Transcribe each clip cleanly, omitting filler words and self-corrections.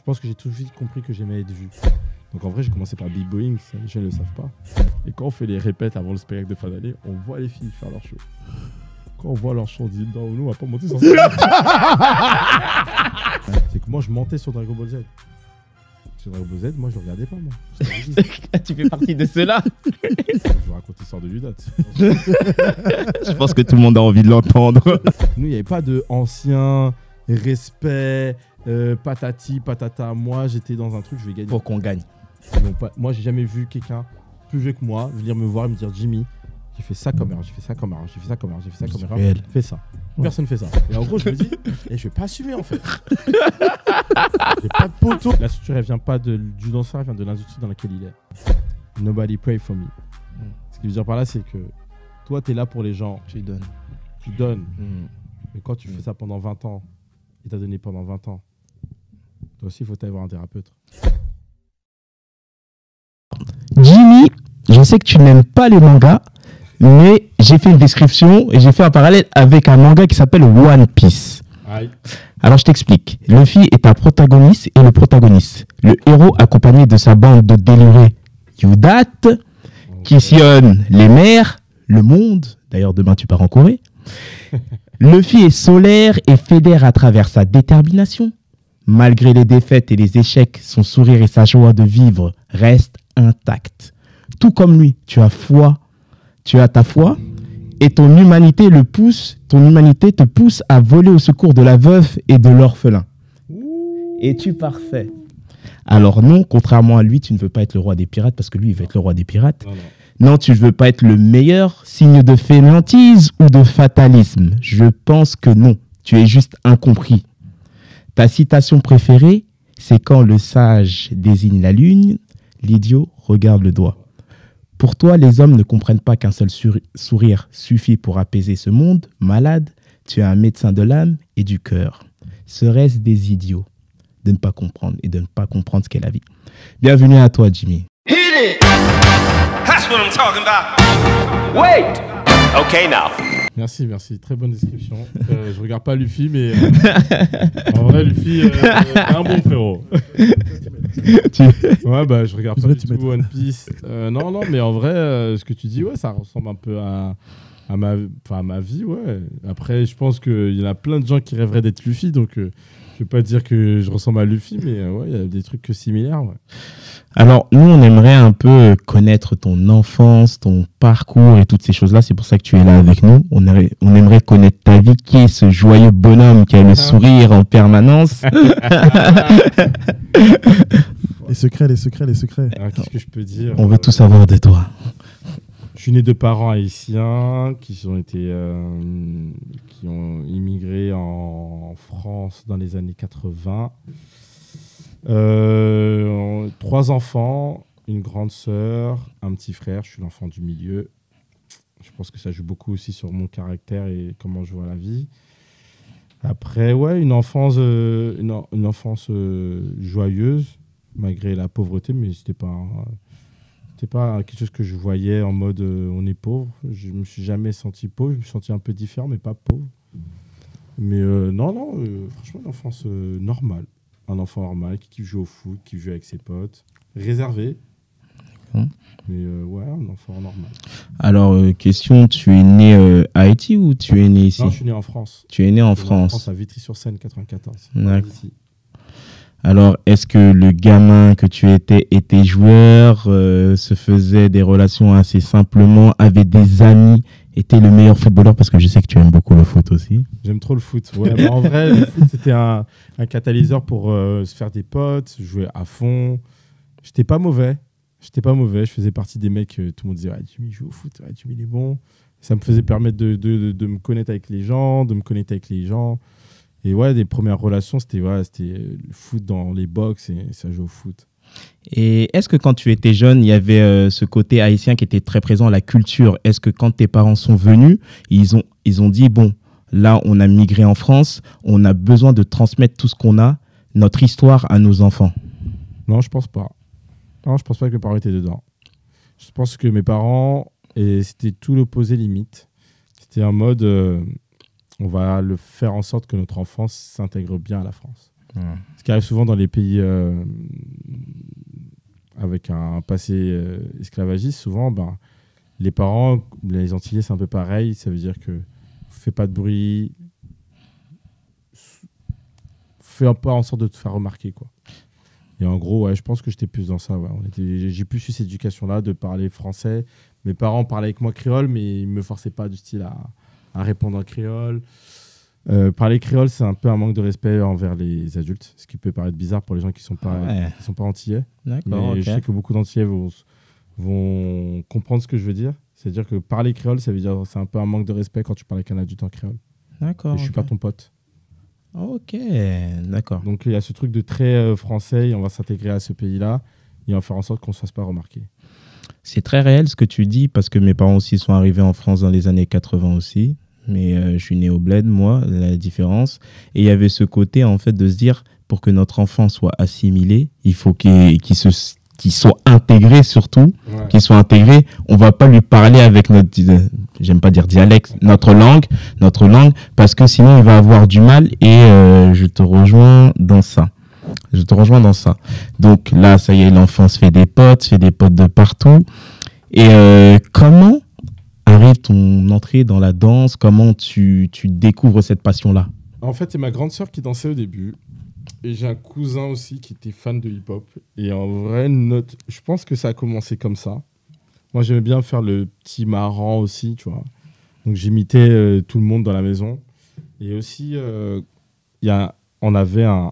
pense que j'ai tout de suite compris que j'aimais être vu. Donc en vrai, j'ai commencé par b-boying, ça, les gens ne le savent pas. Et quand on fait les répètes avant le spectacle de fin d'année, on voit les filles faire leur show. Quand on voit leur show, on dit non, nous on va pas monter sur scène. C'est que moi je montais sur Dragon Ball Z. Sur Dragon Ball Z, moi je le regardais pas, moi. Tu fais partie de ceux-là. Je vous raconte l'histoire de Ludat. Je pense que tout le monde a envie de l'entendre. Nous, il n'y avait pas de ancien respect, patati, patata. Moi, j'étais dans un truc, je vais gagner. Pour qu'on gagne. Donc, moi, j'ai jamais vu quelqu'un plus vieux que moi venir me voir et me dire Jimmy, j'ai fait ça comme erreur, j'ai fait ça comme erreur, j'ai fait ça comme erreur, j'ai fait ça comme erreur. Réel. Fais ça. Personne fait ça. Et en gros, je me dis, je vais pas assumer en fait. J'ai pas de poteau. La structure, elle vient pas du danseur, elle vient de l'industrie dans laquelle il est. Nobody pray for me. Ce qui veut dire par là, c'est que toi, tu es là pour les gens. Tu donnes. Tu donnes. Mais quand tu fais ça pendant 20 ans, et t'as donné pendant 20 ans, toi aussi, il faut aller voir un thérapeute. Jimmy, je sais que tu n'aimes pas les mangas, mais j'ai fait une description et j'ai fait un parallèle avec un manga qui s'appelle One Piece. Aïe. Alors je t'explique. Luffy est un protagoniste et le protagoniste. Le héros accompagné de sa bande de délurés Yudat, qui sillonne les mers, le monde. D'ailleurs, demain tu pars en Corée. Luffy est solaire et fédère à travers sa détermination. Malgré les défaites et les échecs, son sourire et sa joie de vivre restent intacts. Tout comme lui, tu as ta foi et ton humanité te pousse à voler au secours de la veuve et de l'orphelin. Es-tu parfait? Alors non, contrairement à lui, tu ne veux pas être le roi des pirates parce que lui, il veut être le roi des pirates. Non, tu ne veux pas être le meilleur, signe de fainéantise ou de fatalisme. Je pense que non, tu es juste incompris. Ta citation préférée, c'est quand le sage désigne la lune, l'idiot regarde le doigt. Pour toi, les hommes ne comprennent pas qu'un seul sourire suffit pour apaiser ce monde malade. Tu es un médecin de l'âme et du cœur. Serait-ce des idiots de ne pas comprendre et de ne pas comprendre ce qu'est la vie? Bienvenue à toi, Jimmy. Hit it! That's what I'm talking about. Wait! Okay, now. Merci. Très bonne description. Je regarde pas Luffy, mais en vrai, Luffy est un bon frérot. Ouais, bah, je regarde pas du tout One Piece. Non, mais en vrai, ce que tu dis, ouais, ça ressemble un peu à ma vie, ouais. Après, je pense qu'il y en a plein de gens qui rêveraient d'être Luffy, donc je vais pas dire que je ressemble à Luffy, mais ouais, il y a des trucs similaires, ouais. Alors, nous, on aimerait un peu connaître ton enfance, ton parcours et toutes ces choses-là. C'est pour ça que tu es là avec nous. On aimerait connaître ta vie. Qui est ce joyeux bonhomme qui a le sourire en permanence? Les secrets. Alors, qu'est-ce que je peux dire? On veut tout savoir de toi. Je suis né de parents haïtiens qui ont immigré en France dans les années 80. 3 enfants, une grande sœur, un petit frère. Je suis l'enfant du milieu. Je pense que ça joue beaucoup aussi sur mon caractère et comment je vois la vie. Après, ouais, une enfance joyeuse, malgré la pauvreté, mais c'était pas quelque chose que je voyais en mode on est pauvre. Je me suis jamais senti pauvre, je me suis senti un peu différent, mais pas pauvre. Mais franchement, une enfance normale. Un enfant normal qui joue au foot, qui joue avec ses potes, réservé. Mais ouais, un enfant normal. Alors, question, tu es né à Haïti ou tu es né ici? Non, je suis né en France. Tu es né en France. À Vitry-sur-Seine, 94. D'accord. Alors, est-ce que le gamin que tu étais était joueur, se faisait des relations assez simplement, avait des amis, était le meilleur footballeur? Parce que je sais que tu aimes beaucoup le foot aussi. J'aime trop le foot. Ouais, bah en vrai, le foot, c'était un catalyseur pour se faire des potes, jouer à fond. J'étais pas mauvais. Je faisais partie des mecs, tout le monde disait Jimmy joue au foot, Jimmy il est bon. Ça me faisait permettre de me connecter avec les gens, Et ouais, des premières relations, c'était le foot dans les box et ça joue au foot. Et est-ce que quand tu étais jeune, il y avait ce côté haïtien qui était très présent, la culture? Est-ce que quand tes parents sont venus, ils ont dit, bon, là, on a migré en France, on a besoin de transmettre tout ce qu'on a, notre histoire à nos enfants? Non, je pense pas. Non, je pense pas que mes parents étaient dedans. Je pense que mes parents, et c'était tout l'opposé limite. C'était en mode, on va le faire en sorte que notre enfance s'intègre bien à la France. Ce qui arrive souvent dans les pays avec un passé esclavagiste, souvent, les parents, les Antillais, c'est un peu pareil. Ça veut dire que fais pas de bruit, fais un peu en sorte de te faire remarquer, quoi. Et en gros, ouais, je pense que j'étais plus dans ça. Ouais. J'ai plus eu cette éducation-là de parler français. Mes parents parlaient avec moi créole, mais ils me forçaient pas du style à répondre en créole. Parler créole, c'est un peu un manque de respect envers les adultes, ce qui peut paraître bizarre pour les gens qui sont pas antillais. D'accord, Mais je sais que beaucoup d'antillais vont comprendre ce que je veux dire. C'est-à-dire que parler créole, ça veut dire c'est un peu un manque de respect quand tu parles avec un adulte en créole. D'accord. Et je suis pas ton pote. Ok, d'accord. Donc il y a ce truc de très français et on va s'intégrer à ce pays-là et on va faire en sorte qu'on ne se fasse pas remarquer. C'est très réel ce que tu dis parce que mes parents aussi sont arrivés en France dans les années 80 aussi. Mais je suis né au bled, moi, la différence. Et il y avait ce côté, en fait, de se dire, pour que notre enfant soit assimilé, il faut qu'il soit intégré surtout, qu'il soit intégré. On va pas lui parler avec notre, j'aime pas dire dialecte, notre langue, parce que sinon il va avoir du mal et je te rejoins dans ça. Donc là, ça y est, l'enfant se fait des potes de partout. Et comment arrive ton entrée dans la danse? Comment tu découvres cette passion-là? En fait, c'est ma grande sœur qui dansait au début. Et j'ai un cousin aussi qui était fan de hip-hop. Et en vrai, je pense que ça a commencé comme ça. Moi, j'aimais bien faire le petit marrant aussi, tu vois. Donc, j'imitais tout le monde dans la maison. Et aussi, on avait un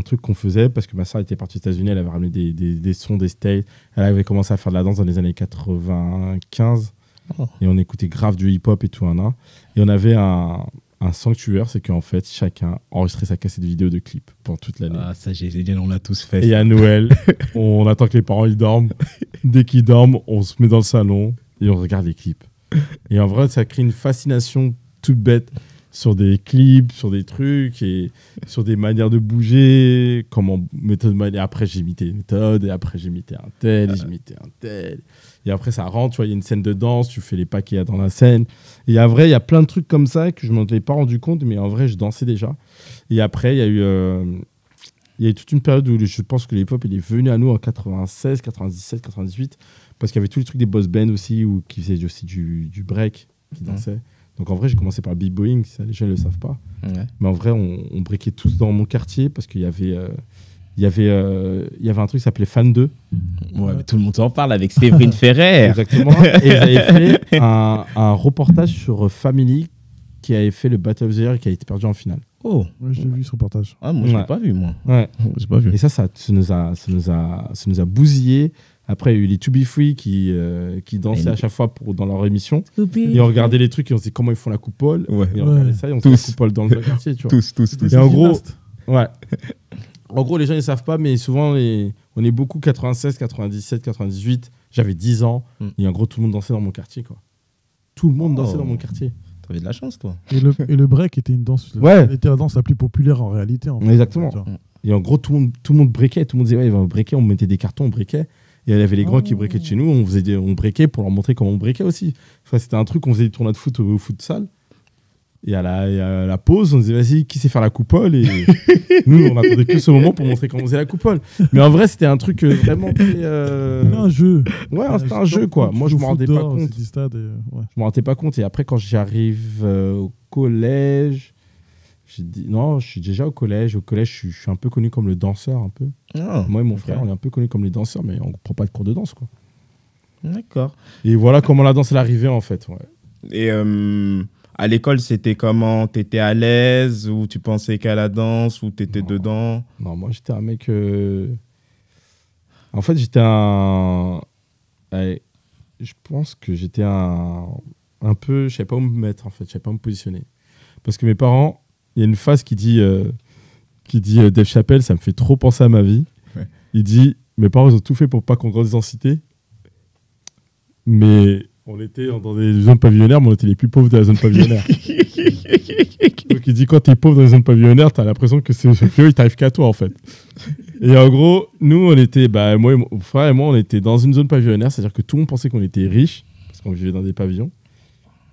truc qu'on faisait parce que ma sœur était partie aux États-Unis. Elle avait ramené des sons des States. Elle avait commencé à faire de la danse dans les années 95. Oh. Et on écoutait grave du hip-hop et tout. Et on avait un sanctuaire, c'est qu'en fait, chacun enregistrait sa cassette vidéo de clips pendant toute l'année. Ah, ça, génial, on l'a tous fait. Et à Noël, on attend que les parents ils dorment. Dès qu'ils dorment, on se met dans le salon et on regarde les clips. Et en vrai, ça crée une fascination toute bête sur des clips, sur des trucs et sur des manières de bouger, et après j'imitais une méthode, et après j'imitais un tel, et après ça rentre, tu vois, il y a une scène de danse, tu fais les pas qu'il y a dans la scène, et en vrai il y a plein de trucs comme ça que je m'en avais pas rendu compte, mais en vrai je dansais déjà. Et après il y a eu toute une période où je pense que l'hip-hop il est venu à nous en 96, 97, 98, parce qu'il y avait tous les trucs des boss bands aussi, ou qui faisaient aussi du break, qui dansaient. Donc en vrai, j'ai commencé par le b-boying, ça les gens ne le savent pas. Ouais. Mais en vrai, on breakait tous dans mon quartier parce qu'il y avait un truc qui s'appelait Fan 2. Ouais, mais tout le monde en parle avec Séverine Ferrer. Exactement. Et ils avaient fait un reportage sur Family qui avait fait le Battle of the Year et qui a été perdu en finale. Oh, ouais, j'ai vu ce reportage. Ah, moi, je l'ai pas vu, moi. Ouais. J'ai pas vu. Et ça nous a bousillé. Après, il y a eu les To Be Free qui dansaient à chaque fois dans leur émission. Et on regardait les trucs et on se dit comment ils font la coupole. Ouais. Et on regardait ça et on fait la coupole dans le quartier. Tu vois. Tous. Et en gros, en gros, les gens ne savent pas, mais souvent, on est beaucoup 96, 97, 98. J'avais 10 ans. Et en gros, tout le monde dansait dans mon quartier. Quoi. Tout le monde dansait dans mon quartier. T'avais de la chance, toi. Et le break était une danse. Était la danse la plus populaire en réalité. En fait. Exactement. Et en gros, tout le monde breakait. Tout le monde disait, ouais, il va breaker. On mettait des cartons, on breakait. Et il y avait les grands qui breakaient de chez nous, on breakait pour leur montrer comment on breakait aussi. Enfin, c'était un truc, on faisait des tournois de foot au futsal. Et à la pause, on disait, vas-y, qui sait faire la coupole? Et nous, on attendait que ce moment pour montrer comment on faisait la coupole. Mais en vrai, c'était un truc vraiment très... un jeu. Ouais, c'était un jeu, quoi. Moi, je ne m'en rendais pas compte. Je m'en rendais pas compte. Et après, quand j'arrive au collège... Non, je suis déjà au collège. Au collège, je suis un peu connu comme le danseur, un peu. Oh, moi et mon frère, on est un peu connus comme les danseurs, mais on ne prend pas de cours de danse, quoi. D'accord. Et voilà comment la danse est arrivée, en fait. Ouais. Et à l'école, c'était comment? T'étais à l'aise ou tu pensais qu'à la danse ou t'étais dedans? Non, moi, j'étais un mec... En fait, j'étais un... Allez, je pense que j'étais un peu... Je ne savais pas où me mettre, en fait. Je ne savais pas où me positionner. Parce que mes parents... Il y a une phrase qui dit Dave Chappelle, ça me fait trop penser à ma vie. Ouais. Il dit, mes parents ils ont tout fait pour pas qu'on grandisse en cité, mais on était dans des zones pavillonnaires, mais on était les plus pauvres de la zone pavillonnaire. Donc il dit, quand t'es pauvre dans les zones pavillonnaires, t'as l'impression que ce fléau il t'arrive qu'à toi en fait. Et en gros, nous on était, moi et mon frère et moi, on était dans une zone pavillonnaire, c'est-à-dire que tout le monde pensait qu'on était riches parce qu'on vivait dans des pavillons.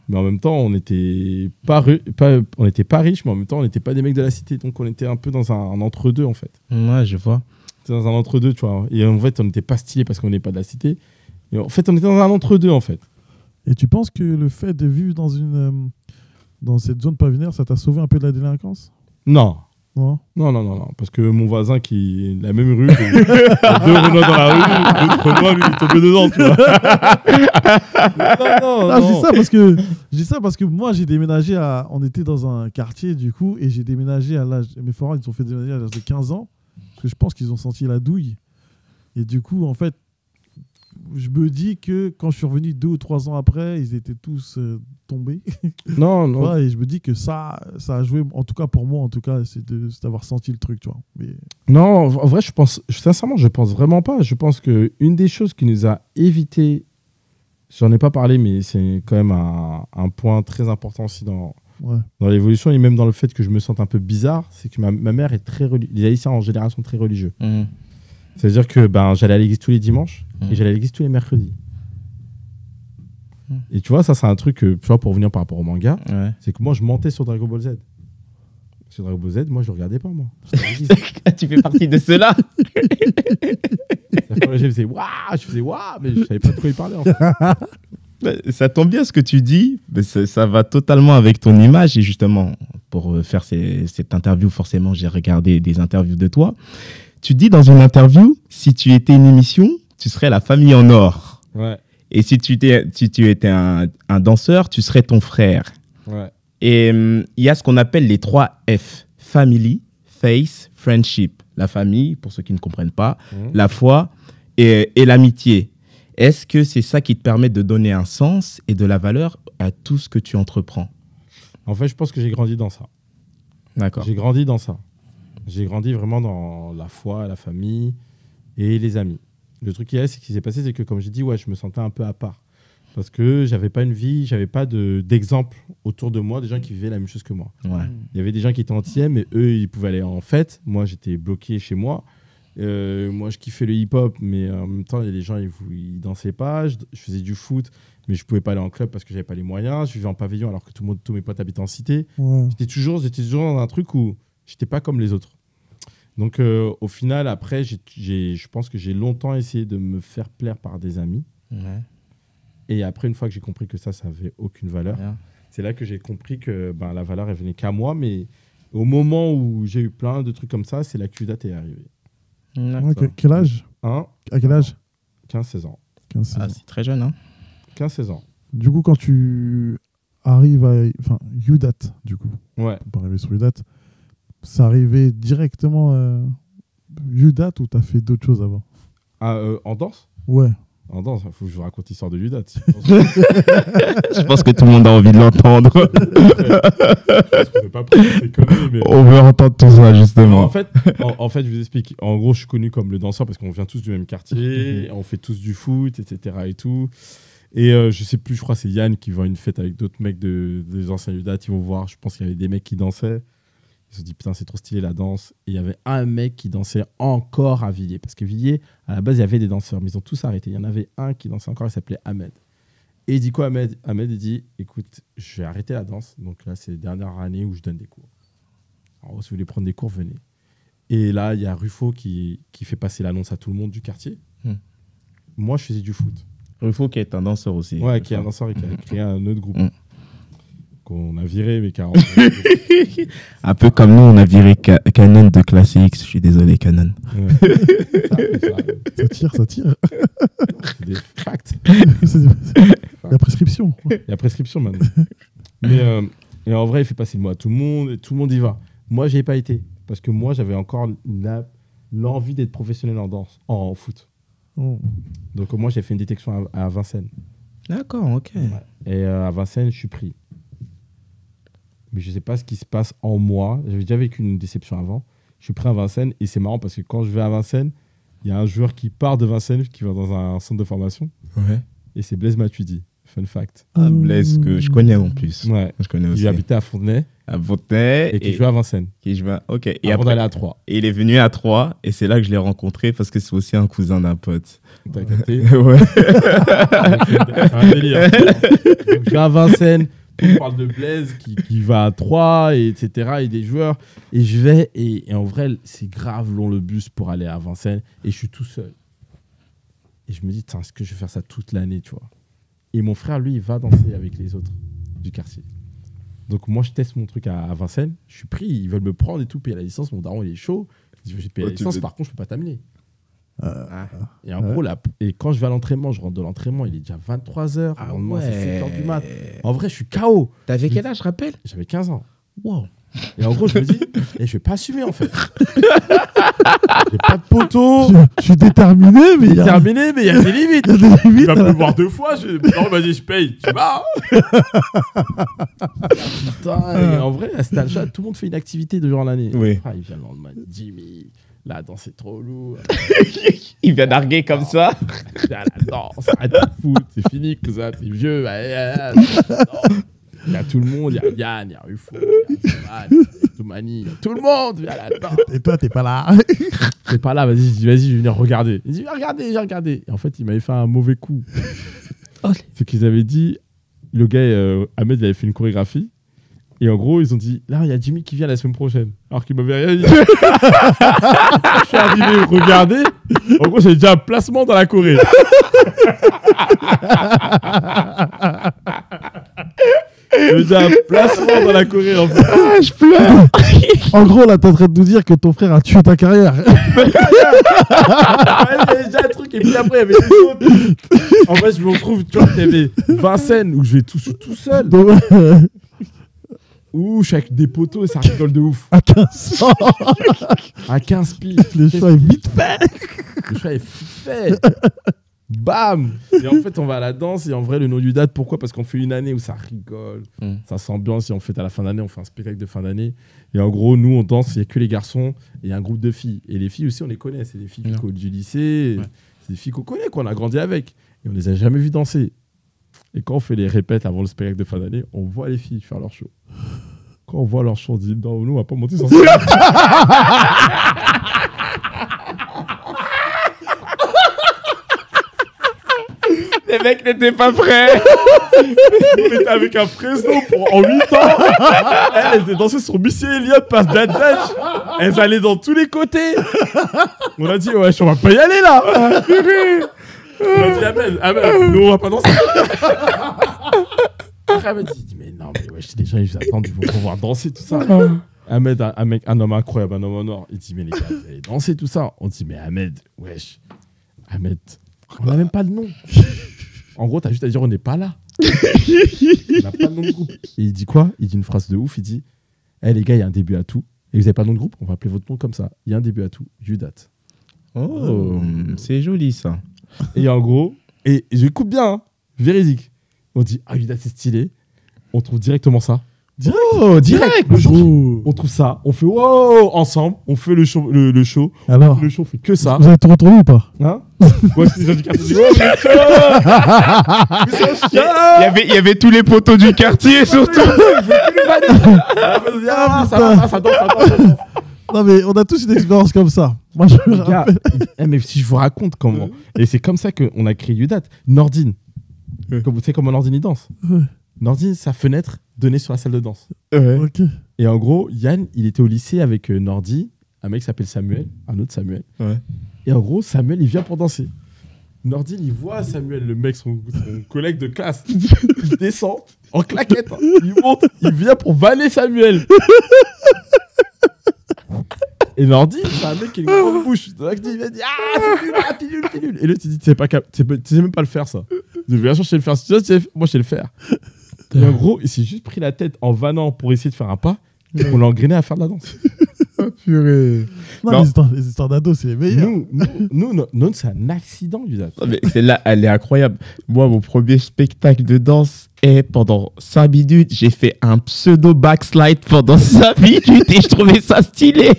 Mais en même temps, on n'était pas riches, mais en même temps, on n'était pas des mecs de la cité. Donc, on était un peu dans un entre-deux, en fait. Ouais, je vois. C'était dans un entre-deux, tu vois. Et en fait, on n'était pas stylé parce qu'on n'est pas de la cité. Et en fait, on était dans un entre-deux, en fait. Et tu penses que le fait de vivre dans cette zone pavillonnaire, ça t'a sauvé un peu de la délinquance? Non. Non. Non. Parce que mon voisin qui est de la même rue, il y a 2 Renois dans la rue, l'autre Renois, lui, il est tombé dedans, tu vois. Non. Je dis ça parce que moi, j'ai déménagé on était dans un quartier, du coup, et j'ai déménagé à l'âge. Mes parents, ils ont fait déménager à l'âge de 15 ans, parce que je pense qu'ils ont senti la douille. Et du coup, en fait, je me dis que quand je suis revenu 2 ou 3 ans après, ils étaient tous tombés. Non. Ouais, et je me dis que ça a joué, en tout cas pour moi, en tout cas, c'est d'avoir senti le truc, tu vois. Mais... Non, en vrai, sincèrement, je pense vraiment pas. Je pense qu'une des choses qui nous a évité, j'en ai pas parlé, mais c'est quand même un point très important aussi dans l'évolution et même dans le fait que je me sente un peu bizarre, c'est que ma mère est très religieuse. Les Haïtiens en général sont très religieux. C'est-à-dire que j'allais à l'église tous les dimanches et j'allais à l'église tous les mercredis. Et tu vois, ça c'est un truc, tu vois, pour revenir par rapport au manga, c'est que moi je mentais sur Dragon Ball Z. Sur Dragon Ball Z, moi je le regardais pas, moi. Tu fais partie de ceux-là. Je faisais waouh, mais je savais pas de quoi il parlait en fait. Ça tombe bien ce que tu dis, mais ça va totalement avec ton image. Et justement, pour faire cette interview, forcément, j'ai regardé des interviews de toi. Tu dis dans une interview, si tu étais une émission, tu serais la famille en or. Ouais. Et si tu étais un danseur, tu serais ton frère. Ouais. Et il y a ce qu'on appelle les 3 F. Family, Faith, Friendship. La famille, pour ceux qui ne comprennent pas, la foi et l'amitié. Est-ce que c'est ça qui te permet de donner un sens et de la valeur à tout ce que tu entreprends? En fait, je pense que j'ai grandi dans ça. D'accord. J'ai grandi dans ça. J'ai grandi vraiment dans la foi, la famille et les amis. Le truc qui s'est passé, c'est que comme j'ai dit, je me sentais un peu à part. Parce que j'avais pas une vie, j'avais pas d'exemple autour de moi, des gens qui vivaient la même chose que moi. Ouais. Il y avait des gens qui étaient antillais, mais eux, ils pouvaient aller en fête. Moi, j'étais bloqué chez moi. Moi, je kiffais le hip-hop, mais en même temps, les gens, ils dansaient pas. Je faisais du foot, mais je pouvais pas aller en club parce que j'avais pas les moyens. Je vivais en pavillon alors que tous mes potes habitaient en cité. Ouais. J'étais toujours dans un truc où j'étais pas comme les autres. Donc, au final, après, je pense que j'ai longtemps essayé de me faire plaire par des amis. Ouais. Et après, une fois que j'ai compris que ça avait aucune valeur, c'est là que j'ai compris que la valeur, elle venait qu'à moi. Mais au moment où j'ai eu plein de trucs comme ça, c'est là que Yudat est arrivé. Ouais, quel âge? À quel âge? 15-16 ans. 15-16 ans. C'est très jeune, hein? 15-16 ans. Du coup, quand tu arrives à... Enfin, Yudat, du coup. Ouais. Pour arriver sur Yudat, c'est arrivé directement Yudat ou t'as fait d'autres choses avant? En danse? Ouais. En danse, il faut que je vous raconte l'histoire de Yudat. Je pense que tout le monde a envie de l'entendre. On veut entendre tout ça, justement. En fait, je vous explique. En gros, je suis connu comme le danseur parce qu'on vient tous du même quartier, on fait tous du foot, etc. Et tout. Et je sais plus, je crois que c'est Yann qui va à une fête avec d'autres mecs des anciens Yudat. Ils vont voir, je pense qu'il y avait des mecs qui dansaient. Ils se sont dit, putain, c'est trop stylé la danse. Et il y avait un mec qui dansait encore à Villiers. Parce que Villiers, à la base, il y avait des danseurs, mais ils ont tous arrêté. Il y en avait un qui dansait encore, il s'appelait Ahmed. Et il dit quoi, Ahmed? Ahmed, il dit, écoute, je vais arrêter la danse. Donc là, c'est les dernières années où je donne des cours. Alors, si vous voulez prendre des cours, venez. Et là, il y a Ruffo qui fait passer l'annonce à tout le monde du quartier. Moi, je faisais du foot. Ruffo qui est un danseur aussi. Ouais, qui est un danseur et qui a créé un autre groupe. Qu'on a viré, mais car un peu comme nous, on a viré Canon de Classe X. Je suis désolé, Canon. Ça tire. C'est des facts. La prescription. Il y a prescription maintenant. Mais et en vrai, il fait passer le mot à tout le monde et tout le monde y va. Moi, j'y ai pas été parce que moi, j'avais encore l'envie d'être professionnel en danse, en foot. Donc moi, j'ai fait une détection à Vincennes. D'accord, ok. Ouais. Et à Vincennes, je suis pris. Mais je ne sais pas ce qui se passe en moi. J'avais déjà vécu une déception avant. Je suis pris à Vincennes et c'est marrant parce que quand je vais à Vincennes, il y a un joueur qui part de Vincennes qui va dans un centre de formation. Ouais. Et c'est Blaise Matuidi. Fun fact. Ah, Blaise, que je connais en plus. Ouais. Je connais Il aussi. habitait à Fontenay À Fontenay. et qui jouait à Vincennes. qui jouait ok. Et Avant après, d'aller à 3. et il est venu à 3 et c'est là que je l'ai rencontré parce que c'est aussi un cousin d'un pote. T'as capté? Ouais. C'est un délire. Donc, je vais à Vincennes, on parle de Blaise qui va à 3, et etc. Et des joueurs. Et je vais, et en vrai, c'est grave long le bus pour aller à Vincennes. Et je suis tout seul. Et je me dis, est-ce que je vais faire ça toute l'année, tu vois? Et mon frère, lui, il va danser avec les autres du quartier. Donc moi, je teste mon truc à Vincennes. Je suis pris, ils veulent me prendre et tout, payer la licence. Mon daron, il est chaud. Je dis, j'ai payé la licence, par contre, je peux pas t'amener. Et en gros, là, et quand je vais à l'entraînement, je rentre de l'entraînement, il est déjà 23h. Ah c'est ouais. 7h du mat. En vrai, je suis KO. T'avais quel âge, je rappelle? J'avais 15 ans. Wow. Et en gros, je me dis, je vais pas assumer en fait. J'ai pas de poteau. Je suis déterminé, mais il y a Terminé, mais il y a des limites. des Il limites. va me voir 2 fois. Non, vas-y, je paye. Tu vas. Putain, et en vrai, à cet âge-là, tout le monde fait une activité durant l'année. Oui. Ah, il vient le lendemain, Jimmy. La danse c'est trop lourd. Il vient narguer comme ça. La danse, arrête de foot, c'est fini, cousin, t'es vieux. Il y a tout le monde, il y a Yann, il y a Rufo, il y a Johan, il y a Toumani, il y a tout le monde vient là-dedans. Et toi, t'es pas là. C'est pas là, vas-y, je vais venir regarder. Il dit, j'ai regardé. Et en fait, il m'avait fait un mauvais coup. C'est qu'ils avaient dit, le gars, Ahmed, il avait fait une chorégraphie. Et en gros, ils ont dit, là, il y a Jimmy qui vient la semaine prochaine. Alors qu'il m'avait rien dit. Je suis arrivé, regardez. En gros, j'ai déjà un placement dans la Corée. J'ai déjà un placement dans la Corée, en fait. Ah, je pleure. En gros, là, t'es en train de nous dire que ton frère a tué ta carrière. Ouais, il y avait déjà un truc, et puis après, il y avait des autres. En fait, je me retrouve, tu vois, il y avait Vincennes, où je suis tout seul. Donc, Ouh, je suis avec des poteaux et ça rigole de ouf. à 15 ans, À 15 piges. le choix est vite fait. Le choix est fait. Bam. Et en fait, on va à la danse. Et en vrai, le nom du date, pourquoi? Parce qu'on fait une année où ça rigole, ça s'ambiance. Et en fait, à la fin d'année, on fait un spectacle de fin d'année. Et en gros, nous, on danse. Il n'y a que les garçons. Et il y a un groupe de filles. Et les filles aussi, on les connaît. C'est des filles du lycée. Ouais. C'est des filles qu'on connaît, qu'on a grandi avec. Et on les a jamais vues danser. Et quand on fait les répètes avant le spectacle de fin d'année, on voit les filles faire leur show. Quand on voit leur show, on dit non, nous, on va pas monter sur scène. Les mecs n'étaient pas prêts. On était avec un Fresno en 8 ans. Elles étaient dansées sur Missy Elliott, passe Dash. Elles allaient dans tous les côtés. On a dit, ouais, on va pas y aller là. On a dit, Ahmed, nous on va pas danser. Après, Ahmed dit, mais non, mais wesh, les gens ils attendent, ils vont pouvoir danser tout ça. Ahmed, un homme incroyable, un homme en or. Il dit, mais les gars, vous allez danser tout ça. On dit, mais Ahmed, wesh, Ahmed, on n'a même pas de nom. En gros, t'as juste à dire on n'est pas là. On n'a pas de nom de groupe. Et il dit quoi? Il dit une phrase de ouf. Il dit, les gars, il y a un début à tout. Et vous n'avez pas de nom de groupe? On va appeler votre nom comme ça. Il y a un début à tout. Judat. Oh, c'est joli ça. Et en gros, et j'écoute bien, hein, véridique. On dit, Judat, c'est stylé. On trouve directement ça. Oh, direct. Le jour, on trouve ça. On fait wow ensemble. On fait le show. Le show. Alors, Le show, on fait que ça. vous avez tout retrouvé ou pas? Hein? Ouais, c'est les gens du quartier. Oh, Il y avait tous les poteaux du quartier surtout. Ça danse. Non, mais on a tous une expérience comme ça. Moi, je me Les gars, rappelle. mais si je vous raconte comment. Et c'est comme ça qu'on a créé Judat. Nordine. Comme vous savez comment Nordine il danse. Ouais. Nordine, sa fenêtre donnait sur la salle de danse. Ok. Et en gros, Yann, il était au lycée avec Nordi, un mec qui s'appelle Samuel, un autre Samuel. Ouais. Et en gros, Samuel, il vient pour danser. Nordine, il voit Samuel, le mec, son collègue de classe. Il descend en claquette. Hein. Il monte, il vient pour vanner Samuel. Et Nordi, c'est un mec qui a une grande bouche. Donc il va dire, t'es nul. Et là, tu dis, tu sais même pas le faire, ça. Je dis, bien sûr, je sais le faire. Si tu sais, moi, je sais le faire. Et en gros, il s'est juste pris la tête en vannant pour essayer de faire un pas. On l'a engrainé à faire de la danse. Oh, purée. Non, les histoires d'ados, c'est les meilleurs. Nous, c'est un accident, du date. Non, mais celle-là, elle est incroyable. Moi, mon premier spectacle de danse est pendant 5 minutes, j'ai fait un pseudo backslide pendant 5 minutes et je trouvais ça stylé.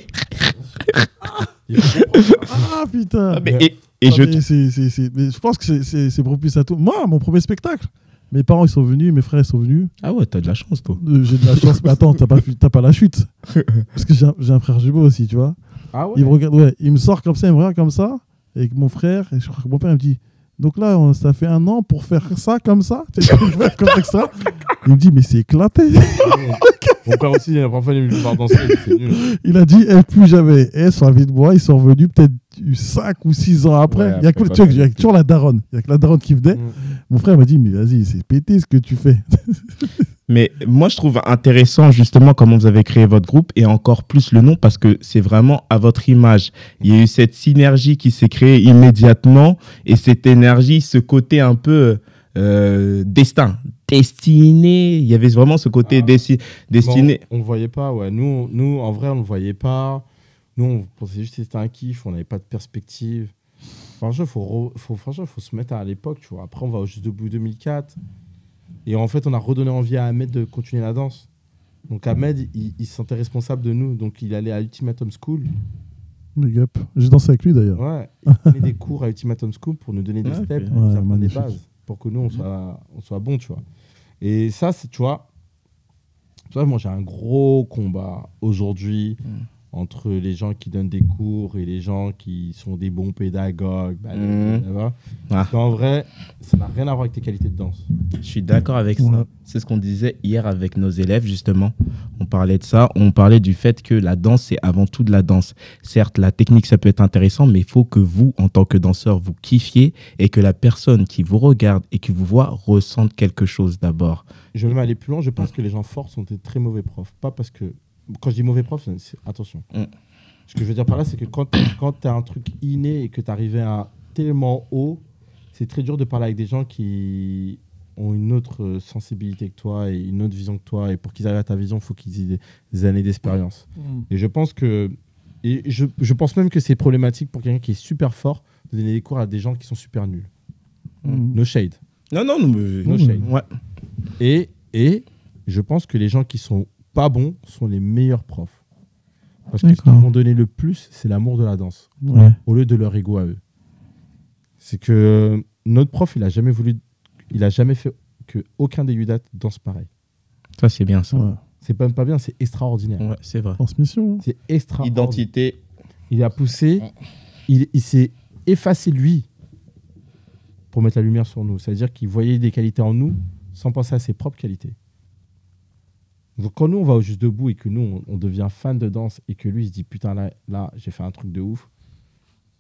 Ah, putain. Mais, Mais je pense que c'est propice à tout. Moi, mon premier spectacle, Mes parents, ils sont venus, mes frères, ils sont venus. Ah ouais, t'as de la chance, toi. J'ai de la chance, mais attends, t'as pas la chute. Parce que j'ai un frère jumeau aussi, tu vois. Ah ouais. Il me regarde, ouais, il me sort comme ça, il me regarde comme ça, avec mon frère, et je crois que mon père il me dit, donc là, ça fait 1 an pour faire ça, comme ça, tu sais, comme extra. Il me dit, mais c'est éclaté. Mon père aussi, parfois, il me voir danser, c'est nul. Il a dit, plus jamais. Et sur la vie de moi, ils sont revenus peut-être 5 ou 6 ans après. Ouais, il y a, après, tu vois, il y a toujours la daronne. Il y a que la daronne qui venait. Mon frère m'a dit, mais vas-y, c'est pété ce que tu fais. Mais moi, je trouve intéressant justement comment vous avez créé votre groupe et encore plus le nom parce que c'est vraiment à votre image. Il y a eu cette synergie qui s'est créée immédiatement et cette énergie, ce côté un peu destin, destiné. Il y avait vraiment ce côté destiné. On ne le voyait pas, ouais. Nous, en vrai, on ne le voyait pas. Nous, on pensait juste que c'était un kiff, on n'avait pas de perspective. Franchement, faut se mettre à l'époque, tu vois. Après, on va au Juste Debout 2004. Et en fait, on a redonné envie à Ahmed de continuer la danse. Donc Ahmed, il se sentait responsable de nous. Donc il allait à Ultimatum School. Big up. J'ai dansé avec lui d'ailleurs. Ouais, il donnait des cours à Ultimatum School pour nous donner des steps, ok. pour nous Ouais, apprendre des magnifique. bases, pour que nous, on soit bons, tu vois. Et ça, c'est, tu vois, moi, j'ai un gros combat aujourd'hui entre les gens qui donnent des cours et les gens qui sont des bons pédagogues. Parce qu'en vrai, ça n'a rien à voir avec tes qualités de danse. Je suis d'accord avec Ouais. ça. C'est ce qu'on disait hier avec nos élèves, justement. On parlait de ça. On parlait du fait que la danse, c'est avant tout de la danse. Certes, la technique, ça peut être intéressant, mais il faut que vous, en tant que danseur, vous kiffiez et que la personne qui vous regarde et qui vous voit ressente quelque chose d'abord. Je vais même aller plus loin. Je pense que les gens forts sont des très mauvais profs. Pas parce que... Quand je dis mauvais prof, attention. Ce que je veux dire par là, c'est que quand tu as un truc inné et que tu arrivé à tellement haut, c'est très dur de parler avec des gens qui ont une autre sensibilité que toi et une autre vision que toi. Et pour qu'ils arrivent à ta vision, il faut qu'ils aient des années d'expérience. Et je pense que... Et je pense même que c'est problématique pour quelqu'un qui est super fort de donner des cours à des gens qui sont super nuls. No shade. Non, No shade. Ouais. Et je pense que les gens qui sont pas bons sont les meilleurs profs. Parce que ce qu'ils D'accord. vont donner le plus, c'est l'amour de la danse, Ouais. au lieu de leur ego à eux. C'est que notre prof, il a jamais fait que aucun des UDAT danse pareil. Ça, c'est bien ça. Ouais. C'est même pas bien, c'est extraordinaire. Ouais, c'est vrai. Transmission. hein. C'est extraordinaire. Identité. Il a poussé, il s'est effacé lui pour mettre la lumière sur nous. C'est-à-dire qu'il voyait des qualités en nous sans penser à ses propres qualités. Donc quand nous on va au Juste Debout et que nous on devient fan de danse et que lui il se dit putain là j'ai fait un truc de ouf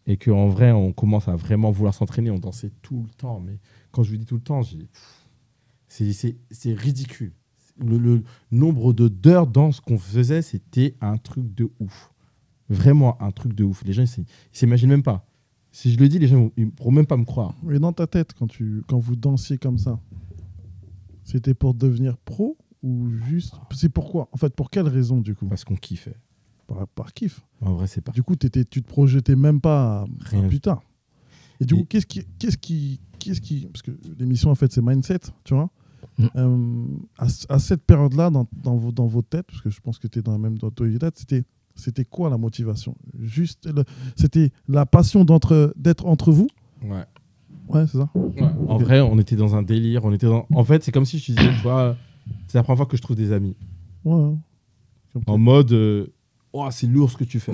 et qu'en vrai on commence à vraiment vouloir s'entraîner, on dansait tout le temps, mais quand je vous dis tout le temps, c'est ridicule. Le nombre d'heures danse qu'on faisait, c'était un truc de ouf. Vraiment un truc de ouf. Les gens ils s'imaginent même pas. Si je le dis, les gens ils ne pourront même pas me croire. Et dans ta tête, quand vous dansiez comme ça, c'était pour devenir pro ou juste... C'est pourquoi? En fait, pour quelle raison, du coup? Parce qu'on kiffait. Par kiff. En vrai, c'est pas. Du coup, tu te projetais même pas Rien. plus tard. Et du Et- coup, qu'est-ce qui... Parce que l'émission, en fait, c'est mindset, tu vois. À cette période-là, dans vos têtes, parce que je pense que tu es dans tes têtes, c'était quoi la motivation? C'était la passion d'être entre vous? Ouais. Ouais, c'est ça? En vrai, on était dans un délire. En fait, c'est comme si je te disais, tu vois, c'est la première fois que je trouve des amis. Ouais. En mode, ouah, c'est lourd ce que tu fais.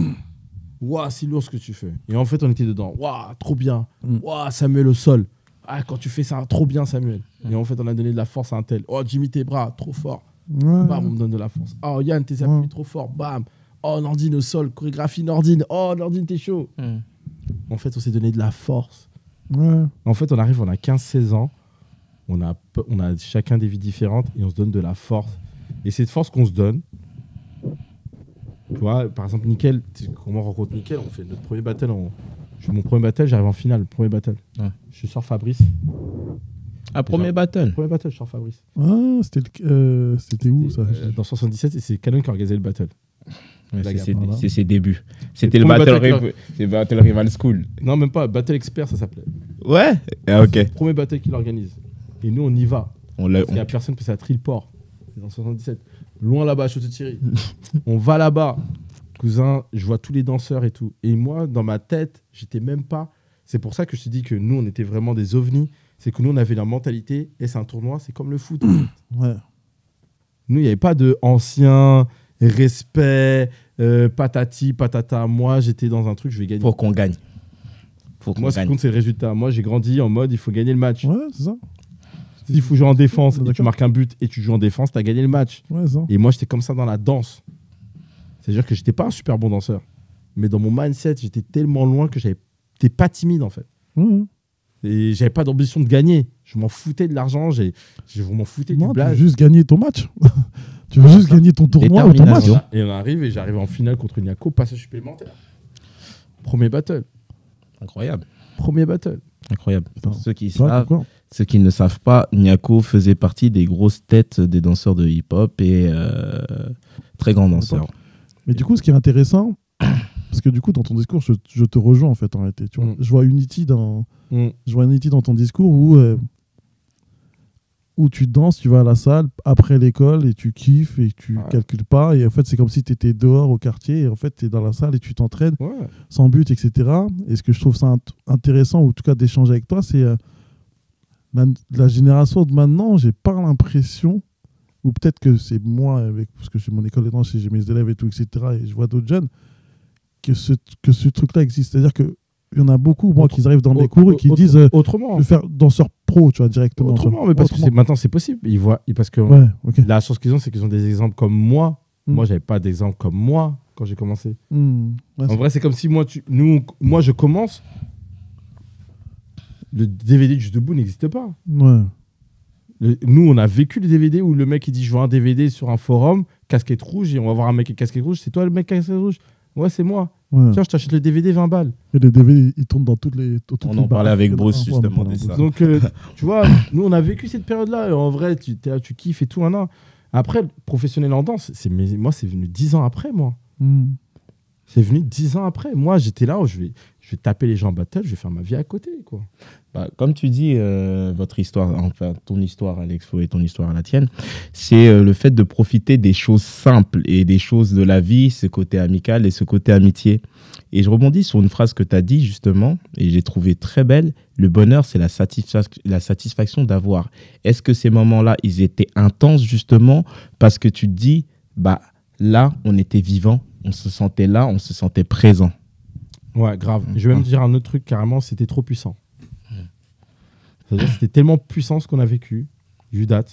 Ouah, c'est lourd ce que tu fais. Et en fait, on était dedans. Ouah, trop bien. Ouah, Samuel au sol. Ah, quand tu fais ça, trop bien, Samuel. Et en fait, on a donné de la force à un tel. Oh, Jimmy, tes bras, trop fort. Ouais. Bam, on me donne de la force. Oh, Yann, tes appuis, trop fort. Bam. Oh, Nordine au sol, chorégraphie Nordine. Oh, Nordine, t'es chaud. En fait, on s'est donné de la force. Ouais. En fait, on a 15-16 ans. On a chacun des vies différentes et on se donne de la force. Et cette force qu'on se donne, tu vois, par exemple, Nickel, comment on rencontre Nickel, on fait notre premier battle. Mon premier battle, j'arrive en finale, premier battle. Ouais. Je sors Fabrice. Ah, premier battle. Premier battle, je sors Fabrice. Ah, c'était où ça? Dans 77, et c'est Canon qui a organisé le battle. Ouais, La c'est gamme, c'est ses débuts. C'était le le premier battle, battle c'est Battle Rival School. Non, même pas, Battle Expert, ça s'appelait. Ouais. Ah, ok. Premier battle qu'il organise. Et nous, on y va. On l'a. Il n'y a personne parce que c'est à Trilport. C'est dans 77. Loin là-bas, à Château-Thierry. On va là-bas. Cousin, je vois tous les danseurs et tout. Et moi, dans ma tête, j'étais même pas... C'est pour ça que je te dis que nous, on était vraiment des ovnis. c'est que nous, on avait la mentalité, et c'est un tournoi, c'est comme le foot. Ouais. Nous, il n'y avait pas de ancien respect, patati, patata. Moi, j'étais dans un truc, je vais gagner. Faut qu'on gagne. Moi, ce qui compte, c'est le résultat. Moi, j'ai grandi en mode, il faut gagner le match. Ouais, c'est ça. S'il faut jouer en défense et tu D'accord. marques un but et tu joues en défense, tu as gagné le match. Ouais, ça. Et moi, j'étais comme ça dans la danse. C'est-à-dire que j'étais pas un super bon danseur. Mais dans mon mindset, j'étais tellement loin que j'étais pas timide, en fait. Ouais. Et j'avais pas d'ambition de gagner. Je m'en foutais de l'argent, je m'en foutais Non, du tu veux blague. juste gagner ton match. Tu veux juste gagner ton tournoi ou ton match. Détermination. Et on arrive et j'arrive en finale contre Niako, passage supplémentaire. Premier battle. Incroyable. Premier battle. Incroyable. Putain. Pour ceux qui Tu vois, savent, pourquoi ceux qui ne savent pas, Niako faisait partie des grosses têtes des danseurs de hip-hop et très grand danseur. Mais du coup, ce qui est intéressant, parce que du coup, dans ton discours, je te rejoins en fait en réalité. Tu vois. Mm. Je vois Unity dans ton discours où tu danses, tu vas à la salle après l'école et tu kiffes et tu Ouais. calcules pas. Et en fait, c'est comme si tu étais dehors au quartier et en fait, tu es dans la salle et tu t'entraînes Ouais. sans but, etc. Et ce que je trouve ça intéressant, ou en tout cas d'échanger avec toi, c'est la génération de maintenant, j'ai pas l'impression, ou peut-être que c'est moi, parce que j'ai mon école de danse et j'ai mes élèves et tout, etc. Et je vois d'autres jeunes, que ce truc-là existe. C'est-à-dire qu'il y en a beaucoup, moi, qui arrivent dans mes cours et qui disent je autrement. vais faire danseur pro, tu vois, directement. Autrement, mais parce que maintenant c'est possible. Parce que Ouais, ok. la chance qu'ils ont, c'est qu'ils ont des exemples comme moi. Mm. Moi, j'avais pas d'exemple comme moi quand j'ai commencé. Ouais, En vrai, c'est comme si moi, je commence. Le DVD du Juste Debout n'existe pas. ouais. Nous, on a vécu le DVD où le mec il dit je veux un DVD sur un forum, casquette rouge, et on va voir un mec avec casquette rouge. C'est toi le mec casquette rouge? Ouais, c'est moi. Ouais. Tiens, je t'achète le DVD 20 balles. Et les DVD, ils tournent dans toutes les. On en parlait avec Bruce, justement, de ça. Donc, tu vois, nous, on a vécu cette période-là. Et en vrai, tu kiffes et tout. Hein, après, professionnel en danse, moi, c'est venu 10 ans après, moi. C'est venu 10 ans après. Moi, j'étais là où je vais taper les gens en battle, je vais faire ma vie à côté, quoi. Bah, comme tu dis, votre histoire, enfin ton histoire, Alexo, et ton histoire à la tienne, c'est le fait de profiter des choses simples et des choses de la vie, ce côté amical et ce côté amitié. Et je rebondis sur une phrase que tu as dit justement, et j'ai trouvé très belle. Le bonheur, c'est la satisfaction d'avoir. Est-ce que ces moments-là, ils étaient intenses justement parce que tu te dis, bah là, on était vivant, on se sentait là, on se sentait présent. Ouais, grave. Je vais même te dire un autre truc, carrément, c'était trop puissant. C'est-à-dire que c'était tellement puissant ce qu'on a vécu, Judat,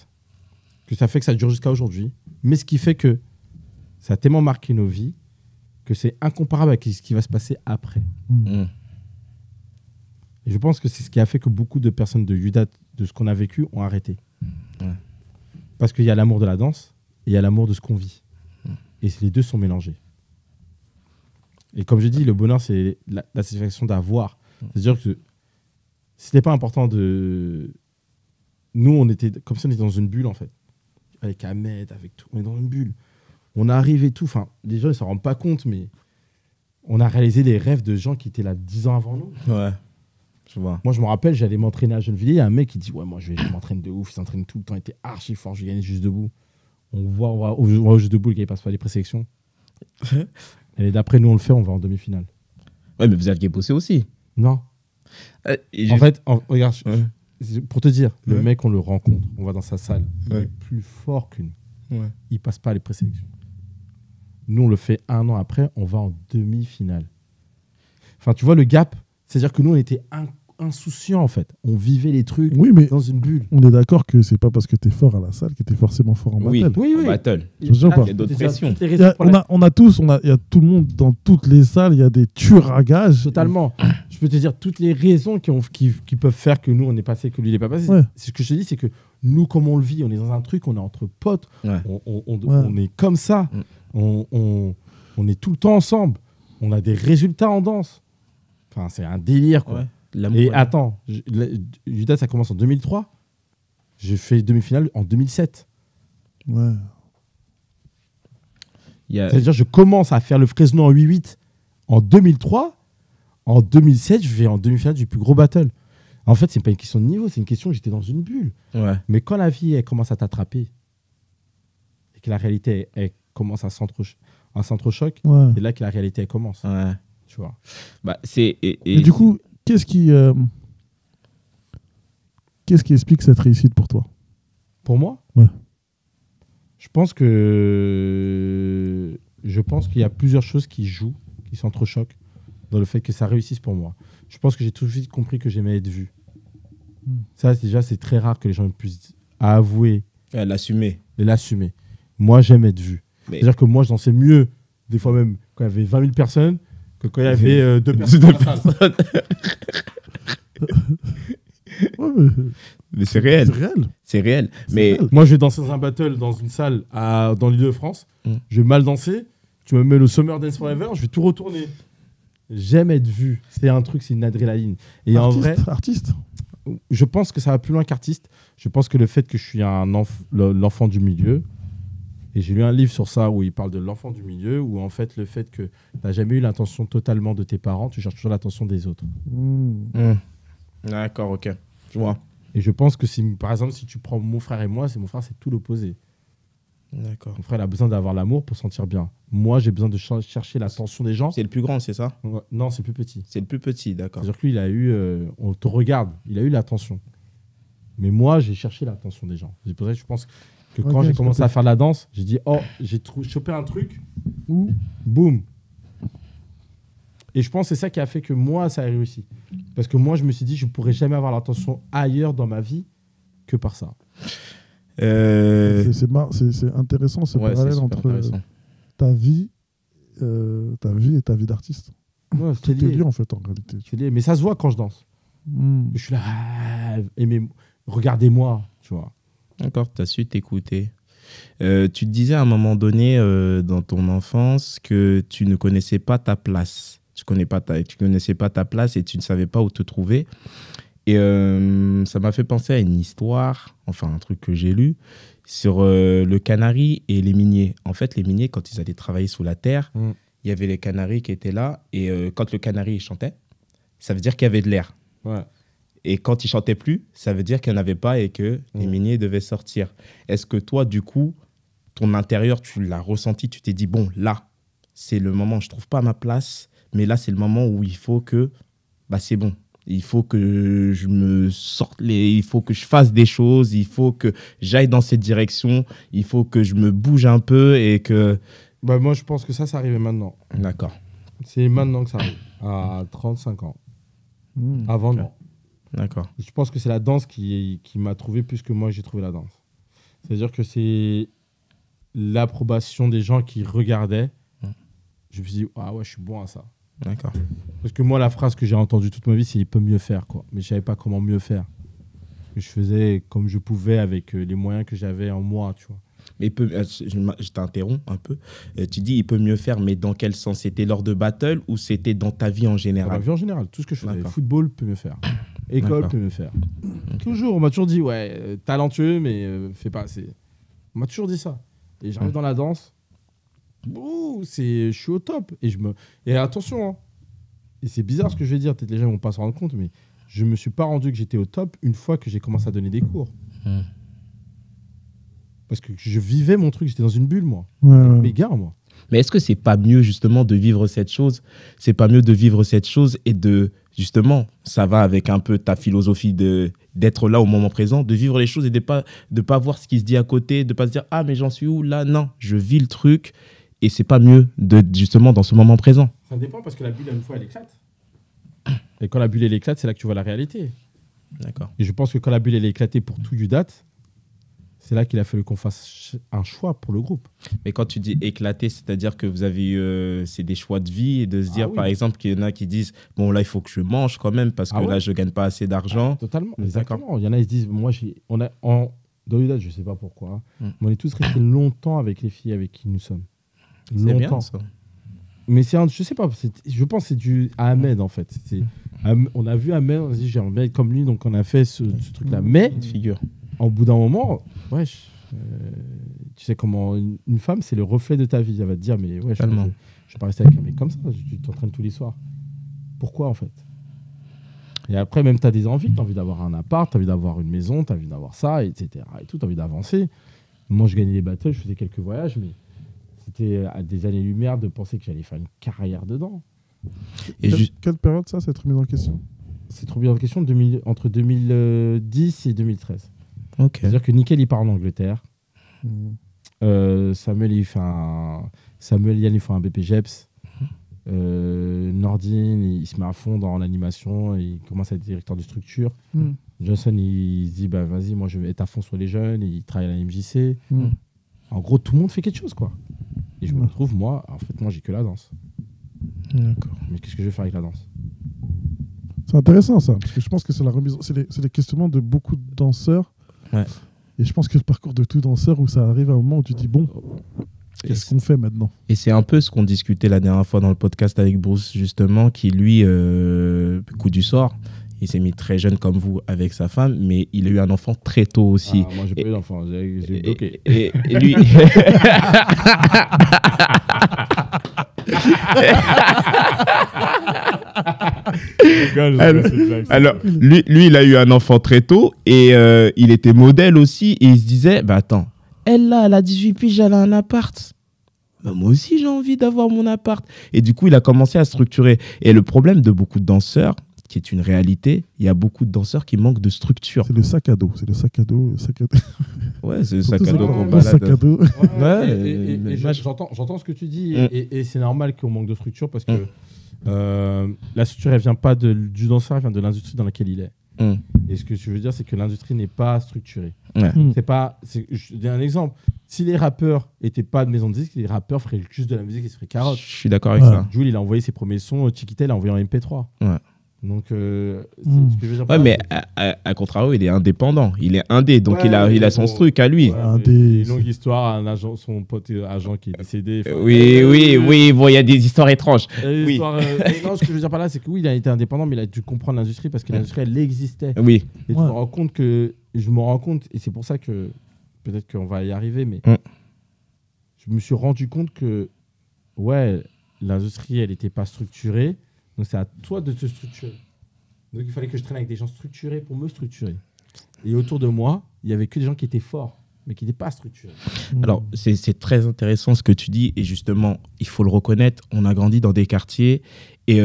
que ça fait que ça dure jusqu'à aujourd'hui. Mais ce qui fait que ça a tellement marqué nos vies que c'est incomparable avec ce qui va se passer après. Et je pense que c'est ce qui a fait que beaucoup de personnes de Judat, de ce qu'on a vécu, ont arrêté. Ouais. Parce qu'il y a l'amour de la danse et il y a l'amour de ce qu'on vit. Et les deux sont mélangés. Et comme je dis, le bonheur, c'est la satisfaction d'avoir. C'est-à-dire que c'était pas important de... Nous, on était comme si on était dans une bulle, en fait. Avec Ahmed, avec tout. On est dans une bulle. On arrive et tout. Enfin, les gens, ils s'en rendent pas compte, mais on a réalisé les rêves de gens qui étaient là 10 ans avant nous. Ouais, je vois. Moi, je me rappelle, j'allais m'entraîner à Gennevilliers. Il y a un mec qui dit ouais, moi, je m'entraîne de ouf. Il s'entraîne tout le temps. Il était archi fort. Je vais gagner Juste Debout. On voit au Juste Debout, le gars, il passe pas les présélections. Et d'après, nous, on le fait, on va en demi-finale. Ouais, mais vous aviez bossé aussi. Non. Et En fait, regarde, Ouais. pour te dire, le Ouais. mec, on le rencontre. On va dans sa salle. Il Ouais. est plus fort que nous. Ouais. Il passe pas les présélections. Nous, on le fait un an après, on va en demi-finale. Enfin, tu vois le gap. C'est-à-dire que nous, on était insouciants, en fait. On vivait les trucs Oui, mais dans une bulle. on est d'accord que c'est pas parce que t'es fort à la salle que t'es forcément fort en Oui, battle. Oui, en oui. battle. Je sais pas. Il y a d'autres pressions. Il y a tout le monde dans toutes les salles, il y a des tueurs à gages. Totalement. Je peux te dire toutes les raisons qui peuvent faire que nous, on est passé, que lui, il n'est pas passé. Ouais. C'est ce que je te dis, c'est que nous, comme on le vit, on est dans un truc, on est entre potes, Ouais. on est comme ça, on est tout le temps ensemble, on a des résultats en danse. Enfin, c'est un délire, quoi. Ouais. L'amour, Et ouais. attends, Judas, ça commence en 2003. J'ai fait demi-finale en 2007. Ouais. Il y a- C'est-à-dire, je commence à faire le Fresno en 8-8 en 2003. En 2007, je vais en demi-finale du plus gros battle. En fait, c'est pas une question de niveau, c'est une question que j'étais dans une bulle. Ouais. Mais quand la vie elle commence à t'attraper et que la réalité elle commence à s'entrechoc, Ouais. c'est là que la réalité elle commence. Ouais. Tu vois. Bah, c'est... Et du coup, qu'est-ce qui Qu'est-ce qui explique cette réussite pour toi? Pour moi, Ouais. je pense qu'il y a plusieurs choses qui jouent, qui s'entrechoquent dans le fait que ça réussisse pour moi. Je pense que j'ai tout de suite compris que j'aimais être vu. Ça, déjà, c'est très rare que les gens puissent avouer L'assumer. et l'assumer. Moi, j'aime être vu. Mais- C'est-à-dire que moi, je dansais mieux, des fois même, quand il y avait 20 000 personnes, que quand il y avait 2 personnes. dans la salle. Ouais, Mais c'est réel. c'est réel. C'est réel. C'est Mais réel. Moi, je vais danser dans un battle, dans une salle dans l'Île-de-France. Mm. Je vais mal danser. Tu me mets le Summer Dance Forever, je vais tout retourner. J'aime être vu. C'est un truc, c'est une adrénaline. Et en vrai, Artiste. je pense que ça va plus loin qu'artiste. Je pense que le fait que je suis l'enfant du milieu, et j'ai lu un livre sur ça où il parle de l'enfant du milieu, où en fait, le fait que tu n'as jamais eu l'attention totalement de tes parents, tu cherches toujours l'attention des autres. D'accord, ok. Je vois. Et je pense que par exemple, si tu prends mon frère et moi, c'est tout l'opposé. D'accord. Mon frère il a besoin d'avoir l'amour pour se sentir bien. Moi, j'ai besoin de chercher l'attention des gens. C'est le plus grand, c'est ça? Ouais. Non, c'est plus petit. C'est le plus petit, d'accord. C'est-à-dire que lui, il a eu, on te regarde, il a eu l'attention. Mais moi, j'ai cherché l'attention des gens. C'est pour ça que je pense que quand Ok, j'ai je commencé comprends. à faire de la danse, j'ai dit, oh, j'ai chopé un truc, Ou boum. Et je pense que c'est ça qui a fait que moi, ça a réussi. Parce que moi, je me suis dit, je ne pourrais jamais avoir l'attention ailleurs dans ma vie que par ça. c'est intéressant ce Ouais, c'est parallèle super entre intéressant. ta vie et ta vie d'artiste. Ouais, Tout est lié en fait en réalité. C'est lié. Mais ça se voit quand je danse. Je suis là, regardez-moi, tu vois. D'accord, tu as su t'écouter. Tu te disais à un moment donné dans ton enfance que tu ne connaissais pas ta place. Tu connaissais pas ta place et tu ne savais pas où te trouver. Et ça m'a fait penser à une histoire, enfin un truc que j'ai lu, sur le canari et les miniers. En fait, les miniers, quand ils allaient travailler sous la terre, il y avait les canaris qui étaient là. Et quand le canari il chantait, ça veut dire qu'il y avait de l'air. Ouais. Et quand il chantait plus, ça veut dire qu'il n'y en avait pas et que les miniers devaient sortir. Est-ce que toi, du coup, ton intérieur, tu l'as ressenti, tu t'es dit, bon, là, c'est le moment, je ne trouve pas ma place, mais là, c'est le moment où il faut que, c'est bon. Il faut que je me sorte, il faut que je fasse des choses, il faut que j'aille dans cette direction, il faut que je me bouge un peu et que... Moi, je pense que ça arrivait maintenant. D'accord. C'est maintenant que ça arrive, à 35 ans. Avant, non. D'accord. Je pense que c'est la danse qui m'a trouvé plus que moi, j'ai trouvé la danse. C'est-à-dire que c'est l'approbation des gens qui regardaient. Je me suis dit, ah ouais, je suis bon à ça. D'accord. Parce que moi, la phrase que j'ai entendue toute ma vie, c'est il peut mieux faire, quoi. Mais je savais pas comment mieux faire. Je faisais comme je pouvais avec les moyens que j'avais en moi, tu vois. Mais je t'interromps un peu. Tu dis il peut mieux faire, mais dans quel sens? C'était lors de battle ou c'était dans ta vie en Dans général? ma vie en général, tout ce que je faisais. D'accord. Football peut mieux faire. École D'accord. peut mieux faire. Toujours, on m'a toujours dit, ouais, talentueux, mais fais pas assez. On m'a toujours dit ça. Et j'arrive dans la danse, je suis au top. Et attention, hein. Et c'est bizarre ce que je vais dire, peut-être les gens ne vont pas se rendre compte, mais je me suis pas rendu que j'étais au top une fois que j'ai commencé à donner des cours. Parce que je vivais mon truc, j'étais dans une bulle, moi. Mais gars, moi. Mais est-ce que c'est pas mieux justement de vivre cette chose? C'est pas mieux de vivre cette chose et de justement, ça va avec un peu ta philosophie d'être là au moment présent, de vivre les choses et de pas voir ce qui se dit à côté, de pas se dire ah mais j'en suis où là? Non, je vis le truc et c'est pas mieux de justement dans ce moment présent. Ça dépend parce que la bulle, une fois, elle éclate. Et quand la bulle, elle éclate, c'est là que tu vois la réalité. D'accord. Et je pense que quand la bulle, elle est éclatée pour tout Udat, c'est là qu'il a fallu qu'on fasse un choix pour le groupe. Mais quand tu dis éclater, c'est-à-dire que vous avez eu, c'est des choix de vie et de se dire, oui. par exemple, qu'il y en a qui disent, bon, là, il faut que je mange quand même parce que Ah ouais. là, je gagne pas assez d'argent. Totalement, D'accord. exactement. Il y en a, ils se disent, moi, dans Udat, je sais pas pourquoi, mais on est tous restés longtemps avec les filles avec qui nous sommes. C'est bien, Longtemps. ça. Mais je sais pas, je pense que c'est dû à Ahmed, en fait. On a vu Ahmed, on a dit, j'aimerais bien être comme lui, donc on a fait ce truc-là. Mais, Une figure. au bout d'un moment, tu sais comment une femme, c'est le reflet de ta vie. Elle va te dire, mais ouais, je Totalement. ne vais pas rester avec un mec comme ça. Tu t'entraînes tous les soirs. Pourquoi, en fait? Et après, même, tu as des envies. Tu as envie d'avoir un appart, tu as envie d'avoir une maison, tu as envie d'avoir ça, etc. Et tout, tu as envie d'avancer. Moi, je gagnais des battles, je faisais quelques voyages, mais c'était à des années-lumière de penser que j'allais faire une carrière dedans. Et Quelle période ça, cette remise en question? C'est trop bien la question, entre 2010 et 2013. Ok. C'est-à-dire que Nickel, il part en Angleterre. Mm. Samuel Yann, il fait un BPGEPS. Nordin, il se met à fond dans l'animation. Il commence à être directeur de structure. Mm. Johnson, il se dit bah, vas-y, moi, je vais être à fond sur les jeunes. Il travaille à la MJC. Mm. En gros, tout le monde fait quelque chose, quoi. Et je me Ouais. retrouve, moi, j'ai que la danse. D'accord. Mais qu'est-ce que je vais faire avec la danse? C'est intéressant ça, parce que je pense que c'est la remise, c'est les questionnements de beaucoup de danseurs. Ouais. Et je pense que le parcours de tout danseur où ça arrive à un moment où tu dis bon, qu'est-ce qu'on fait maintenant? Et c'est un peu ce qu'on discutait la dernière fois dans le podcast avec Bruce, justement, qui lui, coup du sort, il s'est mis très jeune comme vous avec sa femme, mais il a eu un enfant très tôt aussi. Ah, moi, j'ai pas eu d'enfant, j'ai bloqué. Et lui. Alors, lui, il a eu un enfant très tôt et il était modèle aussi. Et il se disait, bah attends, elle là, elle a 18 piges, elle a un appart. Bah, moi aussi, j'ai envie d'avoir mon appart. Et du coup, il a commencé à structurer. Et le problème de beaucoup de danseurs, qui est une réalité, il y a beaucoup de danseurs qui manquent de structure. C'est le sac à dos, Ouais, c'est le Surtout sac à dos qu'on le balade. sac à dos. Ouais, et moi, j'entends ce que tu dis, Mm. et c'est normal qu'on manque de structure parce que la structure, elle vient pas du danseur, elle vient de l'industrie dans laquelle il est. Mm. Et ce que je veux dire, c'est que l'industrie n'est pas structurée. Ouais. Mm. Je donne un exemple. Si les rappeurs n'étaient pas de maison de disques, les rappeurs feraient juste de la musique, ils se feraient Je carotte. suis d'accord avec Ouais. ça. Jules, il a envoyé ses premiers sons, Chiquita, il a envoyé en MP3. Ouais. Donc, c'est Mm. ce que je veux dire. Ouais, par là, mais c'est- à contrario, il est indépendant. Il est indé, donc Ouais, il a mais son bon. truc à lui. Ouais, Un mais des- une longue histoire, un agent, son pote agent qui est décédé. Enfin, Oui, bon, il y a des histoires étranges. Et Oui. l'histoire, non, ce que je veux dire par là, c'est que oui, il a été indépendant, mais il a dû comprendre l'industrie parce que l'industrie, elle existait. Oui. Et Ouais. je me rends compte, et c'est pour ça que peut-être qu'on va y arriver, mais Mm. je me suis rendu compte que, ouais, l'industrie, elle n'était pas structurée, donc c'est à toi de te structurer. Donc il fallait que je traîne avec des gens structurés pour me structurer. Et autour de moi, il y avait que des gens qui étaient forts, mais qui n'étaient pas structurés. Alors, c'est très intéressant ce que tu dis. Et justement, il faut le reconnaître, on a grandi dans des quartiers et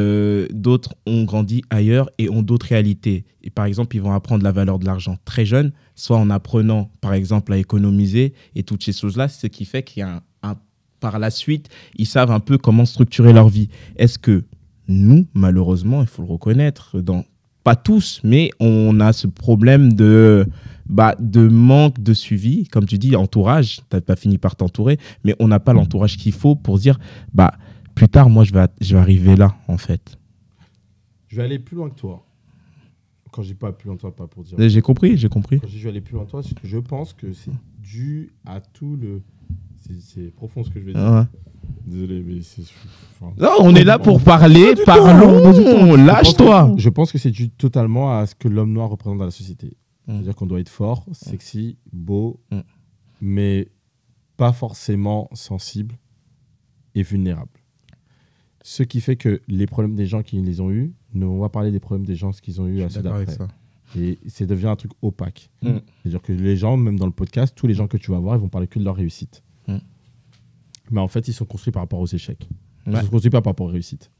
d'autres ont grandi ailleurs et ont d'autres réalités. Et par exemple, ils vont apprendre la valeur de l'argent très jeune, soit en apprenant, par exemple, à économiser et toutes ces choses-là, ce qui fait qu'il y a par la suite, ils savent un peu comment structurer leur vie. Est-ce que nous, malheureusement, il faut le reconnaître, pas tous, mais on a ce problème de manque de suivi. Comme tu dis, entourage, tu n'as pas fini par t'entourer, mais on n'a pas l'entourage qu'il faut pour dire, plus tard, moi, je vais arriver là, en fait. Je vais aller plus loin que toi. Quand je dis pas plus loin que toi, pas pour dire. J'ai compris. Quand je dis je vais aller plus loin que toi, c'est que je pense que c'est dû à tout le. C'est profond ce que je vais dire. Ouais. Désolé, mais c'est. Non, on est là pour parler, parlons, lâche-toi. Je pense que c'est dû totalement à ce que l'homme noir représente dans la société. C'est-à-dire qu'on doit être fort, sexy, beau, mais pas forcément sensible et vulnérable. Ce qui fait que les problèmes des gens qui les ont eus, on va parler des problèmes des gens qu'ils ont eu à ceux d'après. Et ça devient un truc opaque. C'est-à-dire que les gens, même dans le podcast, tous les gens que tu vas voir, ils vont parler que de leur réussite. Mais en fait, ils sont construits par rapport aux échecs. Ils ne sont construits pas par rapport aux réussites.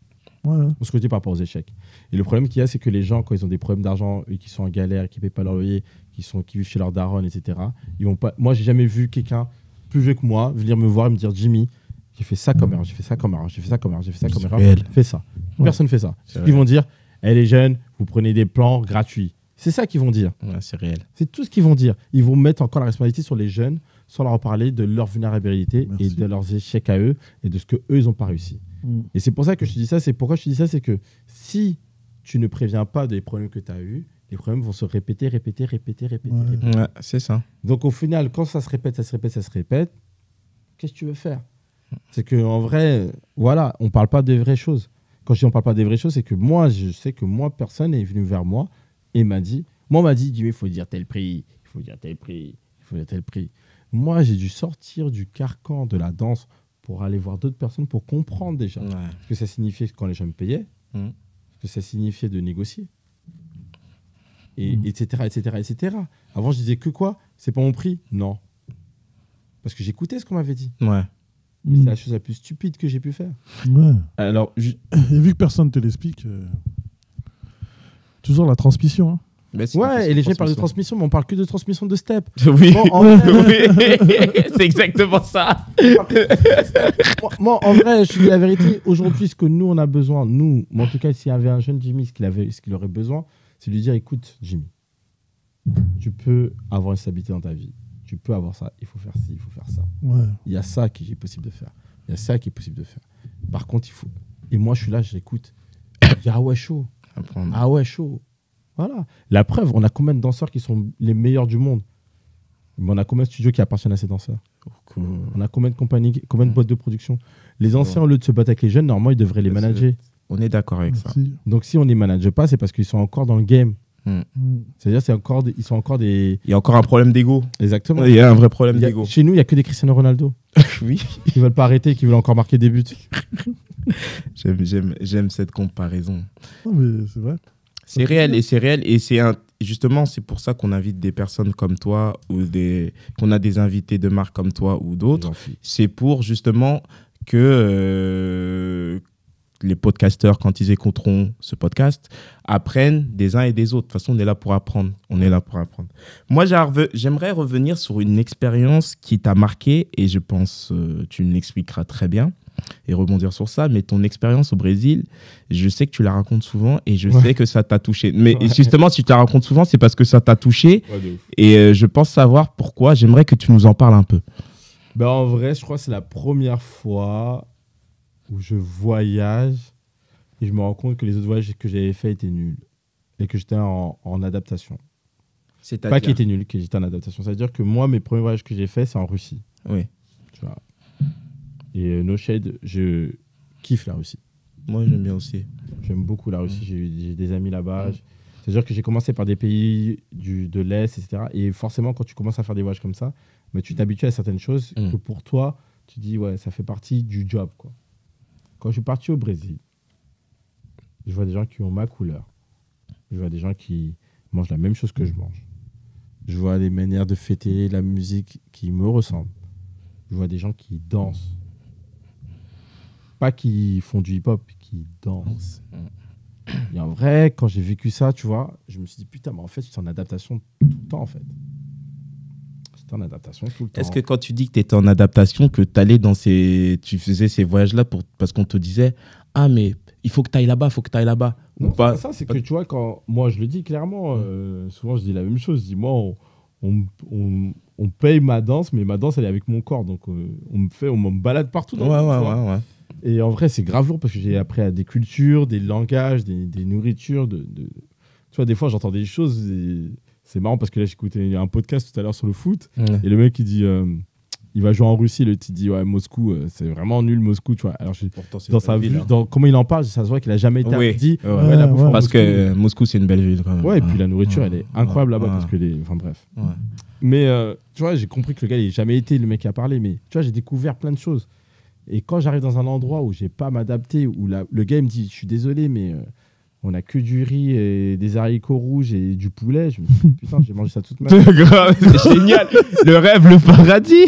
Ouais. Ils sont construits par rapport aux échecs. Et le problème qu'il y a, c'est que les gens, quand ils ont des problèmes d'argent et qui sont en galère, qui ne payent pas leur loyer, qui vivent chez leur daronne, etc., ils vont pas... Moi, j'ai jamais vu quelqu'un plus vieux que moi venir me voir et me dire « Jimmy, j'ai fait ça comme erreur, j'ai fait ça comme erreur, j'ai fait ça comme erreur, j'ai fait ça comme erreur. réel. Fais ça. » Personne ne fait ça. C'est Ils vrai. vont dire « Elle est jeune, vous prenez des plans gratuits. » C'est ça qu'ils vont dire. Ouais, c'est réel. C'est tout ce qu'ils vont dire. Ils vont mettre encore la responsabilité sur les jeunes sans leur parler de leur vulnérabilité Merci. et de leurs échecs à eux et de ce qu'eux, ils n'ont pas réussi. Et c'est pour ça que je te dis ça. C'est pourquoi je te dis ça, c'est que si tu ne préviens pas des problèmes que tu as eus, les problèmes vont se répéter. Ouais. Ouais, c'est ça. Donc au final, quand ça se répète, qu'est-ce que tu veux faire? C'est qu'en vrai, voilà, on ne parle pas des vraies choses. Quand je dis on ne parle pas des vraies choses, c'est que moi, je sais que moi, personne est venu vers moi et m'a dit, il faut dire tel prix, il faut dire tel prix, il faut dire tel prix. Moi, j'ai dû sortir du carcan de la danse pour aller voir d'autres personnes pour comprendre déjà ce que ça signifiait quand les gens me payaient, ce que ça signifiait de négocier, et etc. Avant, je disais que quoi? C'est pas mon prix? Non. Parce que j'écoutais ce qu'on m'avait dit. Ouais. Mais c'est la chose la plus stupide que j'ai pu faire. Ouais. Alors, Et vu que personne ne te l'explique, Toujours la transmission. Hein. Mais c'est une Ouais, et les gens ils parlent de transmission. transmission, mais on parle que de transmission de step. Oui, Bon, en vrai, oui. C'est exactement ça. moi, en vrai, je dis la vérité. Aujourd'hui, ce que nous, on a besoin, nous, mais en tout cas, s'il y avait un jeune Jimmy, ce qu'il aurait besoin, c'est de lui dire, écoute, Jimmy, tu peux avoir une stabilité dans ta vie. Tu peux avoir ça. Il faut faire ci, il faut faire ça. Ouais. Il y a ça qui est possible de faire. Il y a ça qui est possible de faire. Par contre, il faut... Et moi, je suis là, j'écoute. Je dis, ah ouais, chaud. Ah ouais, chaud. Voilà. La preuve, on a combien de danseurs qui sont les meilleurs du monde? Mais on a combien de studios qui appartiennent à ces danseurs? On a combien de compagnies, combien de boîtes de production? Les anciens, au lieu de se battre avec les jeunes, normalement, ils devraient les manager. On est d'accord avec ça. Si. Donc, si on ne les manage pas, c'est parce qu'ils sont encore dans le game. Mm. C'est-à-dire ils sont encore des... Il y a encore un problème d'ego. Exactement. Il y a un vrai problème d'ego. Chez nous, il n'y a que des Cristiano Ronaldo Oui. qui ne veulent pas arrêter, qui veulent encore marquer des buts. J'aime cette comparaison. Non, mais c'est vrai. C'est réel et justement c'est pour ça qu'on invite des personnes comme toi ou qu'on a des invités de marque comme toi ou d'autres. C'est pour justement que les podcasteurs, quand ils écouteront ce podcast, apprennent des uns et des autres. De toute façon, on est là pour apprendre. Moi, j'aimerais revenir sur une expérience qui t'a marqué et je pense tu l'expliqueras très bien et rebondir sur ça. Mais ton expérience au Brésil, je sais que tu la racontes souvent et je sais que ça t'a touché. Mais justement, si tu la racontes souvent, c'est parce que ça t'a touché. Et je pense savoir pourquoi. J'aimerais que tu nous en parles un peu. Ben, en vrai, je crois que c'est la première fois où je voyage et je me rends compte que les autres voyages que j'avais faits étaient nuls et que j'étais en adaptation. Pas qu'ils étaient nuls, que j'étais en adaptation. C'est-à-dire que moi, mes premiers voyages que j'ai faits, c'est en Russie. Oui. Tu vois. Et no shade, je kiffe la Russie. Moi, j'aime bien aussi. J'aime beaucoup la Russie. J'ai des amis là-bas. C'est-à-dire que j'ai commencé par des pays de l'Est, etc. Et forcément, quand tu commences à faire des voyages comme ça, mais tu t'habitues à certaines choses que pour toi, tu dis, ouais, ça fait partie du job, quoi. Quand je suis parti au Brésil, je vois des gens qui ont ma couleur. Je vois des gens qui mangent la même chose que je mange. Je vois des manières de fêter, la musique qui me ressemble. Je vois des gens qui dansent. Pas qui font du hip-hop, qui dansent. Et en vrai, quand j'ai vécu ça, tu vois, je me suis dit, putain, mais en fait, j'étais en adaptation tout le temps, en fait. J'étais en adaptation tout le temps. Est-ce que quand tu dis que tu étais en adaptation, que tu faisais ces voyages-là parce qu'on te disait, ah, mais il faut que tu ailles là-bas, Non, ou pas? ça, c'est que tu vois, quand moi, je le dis clairement, souvent, je dis la même chose. Je dis, moi, on paye ma danse, mais ma danse, elle est avec mon corps. Donc, on me balade partout. Ouais. Et en vrai, c'est grave lourd parce que j'ai appris à des cultures, des langages, des nourritures. Tu vois, des fois, j'entends des choses. Et c'est marrant parce que là, j'écoutais un podcast tout à l'heure sur le foot. Et le mec, il dit, il va jouer en Russie. Le type dit, ouais, Moscou, c'est vraiment nul, Moscou. Tu vois. Alors, pourtant, c'est dans sa vie, dans comment il en parle, ça se voit qu'il a jamais été dit. Parce que Moscou, c'est une belle ville quand même. Ouais, et puis la nourriture, elle est incroyable là-bas parce que enfin bref. Ouais. Mais tu vois, j'ai compris que le gars, il n'a jamais été le mec qui a parlé. Mais tu vois, j'ai découvert plein de choses. Et quand j'arrive dans un endroit où j'ai pas à m'adapter, où le gars il me dit, je suis désolé, mais on a que du riz et des haricots rouges et du poulet, je me suis dit, putain, j'ai mangé ça toute ma vie. Grave, c'est génial. Le rêve, le paradis.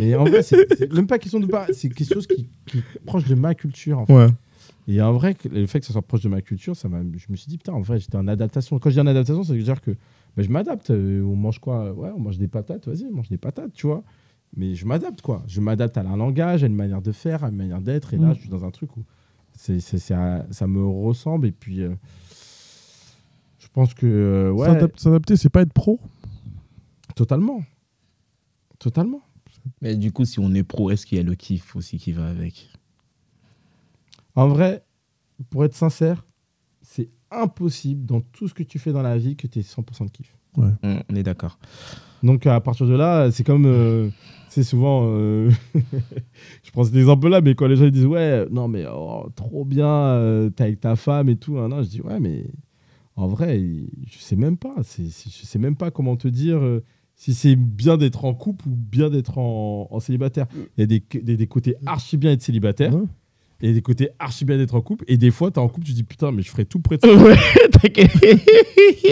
Et en vrai, c'est même pas question de paradis, c'est quelque chose qui est proche de ma culture. En fait. Ouais. Et en vrai, le fait que ça soit proche de ma culture, je me suis dit, putain, en vrai, j'étais en adaptation. Quand je dis en adaptation, ça veut dire que je m'adapte. On mange quoi? Ouais, on mange des patates, vas-y, on mange des patates, tu vois. Mais je m'adapte, quoi. Je m'adapte à un langage, à une manière de faire, à une manière d'être. Et là, je suis dans un truc où ça me ressemble. Et puis, je pense que... ouais, S'adapter, c'est pas être pro. Totalement. Mais du coup, si on est pro, est-ce qu'il y a le kiff aussi qui va avec? En vrai, pour être sincère, c'est impossible dans tout ce que tu fais dans la vie que tu aies 100% de kiff. Ouais. On est d'accord. Donc, à partir de là, c'est comme... c'est souvent... je prends cet exemple-là, mais quand les gens ils disent « Ouais, non, mais trop bien, t'es avec ta femme et tout. » Non, je dis « Ouais, mais en vrai, je sais même pas. Je sais même pas comment te dire si c'est bien d'être en couple ou bien d'être en célibataire. Il y a des côtés archi bien d'être célibataire. Ouais. Et des côtés archi bien d'être en couple. Et des fois, t'es en couple, tu dis putain, mais je ferais tout pour être en couple. Ouais, t'inquiète.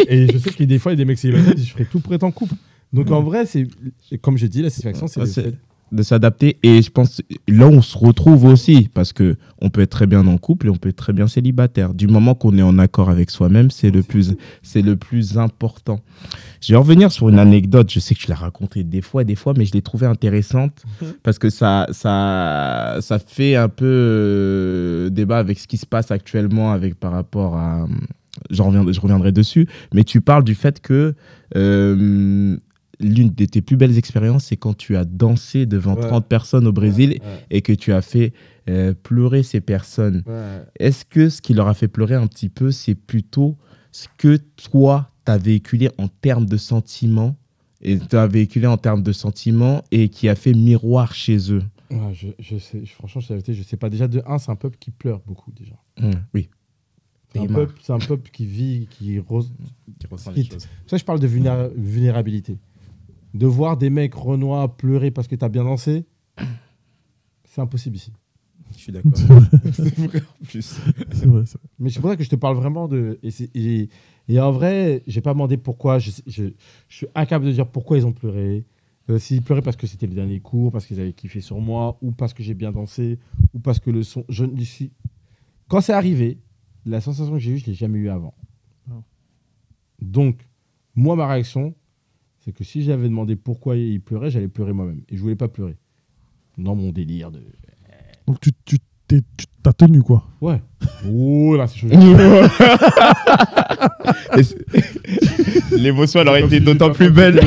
Et je sais que des fois, il y a des mecs célibataires qui disent je ferais tout pour être en couple. Donc en vrai, c'est comme je dis, la satisfaction, c'est De s'adapter. Et je pense là on se retrouve aussi parce que on peut être très bien en couple et on peut être très bien célibataire. Du moment qu'on est en accord avec soi-même, c'est le plus important. Je vais revenir sur une anecdote. Je sais que je l'ai racontée des fois, mais je l'ai trouvée intéressante parce que ça fait un peu débat avec ce qui se passe actuellement par rapport à. Je reviendrai dessus. Mais tu parles du fait que l'une de tes plus belles expériences, c'est quand tu as dansé devant 30 personnes au Brésil et que tu as fait pleurer ces personnes. Ouais. Est-ce que ce qui leur a fait pleurer un petit peu, c'est plutôt ce que toi, tu as véhiculé en termes de sentiments et qui a fait miroir chez eux? Ouais, je sais, franchement, je sais pas. Déjà, de un, c'est un peuple qui pleure beaucoup, déjà. Oui. C'est un peuple qui vit, qui ressent des choses. Ça, je parle de vulnérabilité. De voir des mecs renois pleurer parce que tu as bien dansé, c'est impossible ici. Je suis d'accord. C'est vrai en plus. C'est vrai. Mais c'est pour ça que je te parle vraiment de. Et en vrai, j'ai pas demandé pourquoi. Je suis incapable de dire pourquoi ils ont pleuré. S'ils pleuraient parce que c'était le dernier cours, parce qu'ils avaient kiffé sur moi, ou parce que j'ai bien dansé, ou parce que le son. Quand c'est arrivé, la sensation que j'ai eue, je l'ai jamais eue avant. Donc, moi, ma réaction, c'est que si j'avais demandé pourquoi il pleurait, j'allais pleurer moi-même. Et je voulais pas pleurer. Dans mon délire de... Donc tu t'as tenu, quoi. Ouais. Oh là, c'est chaud. L'émotion, elle aurait été d'autant plus belle.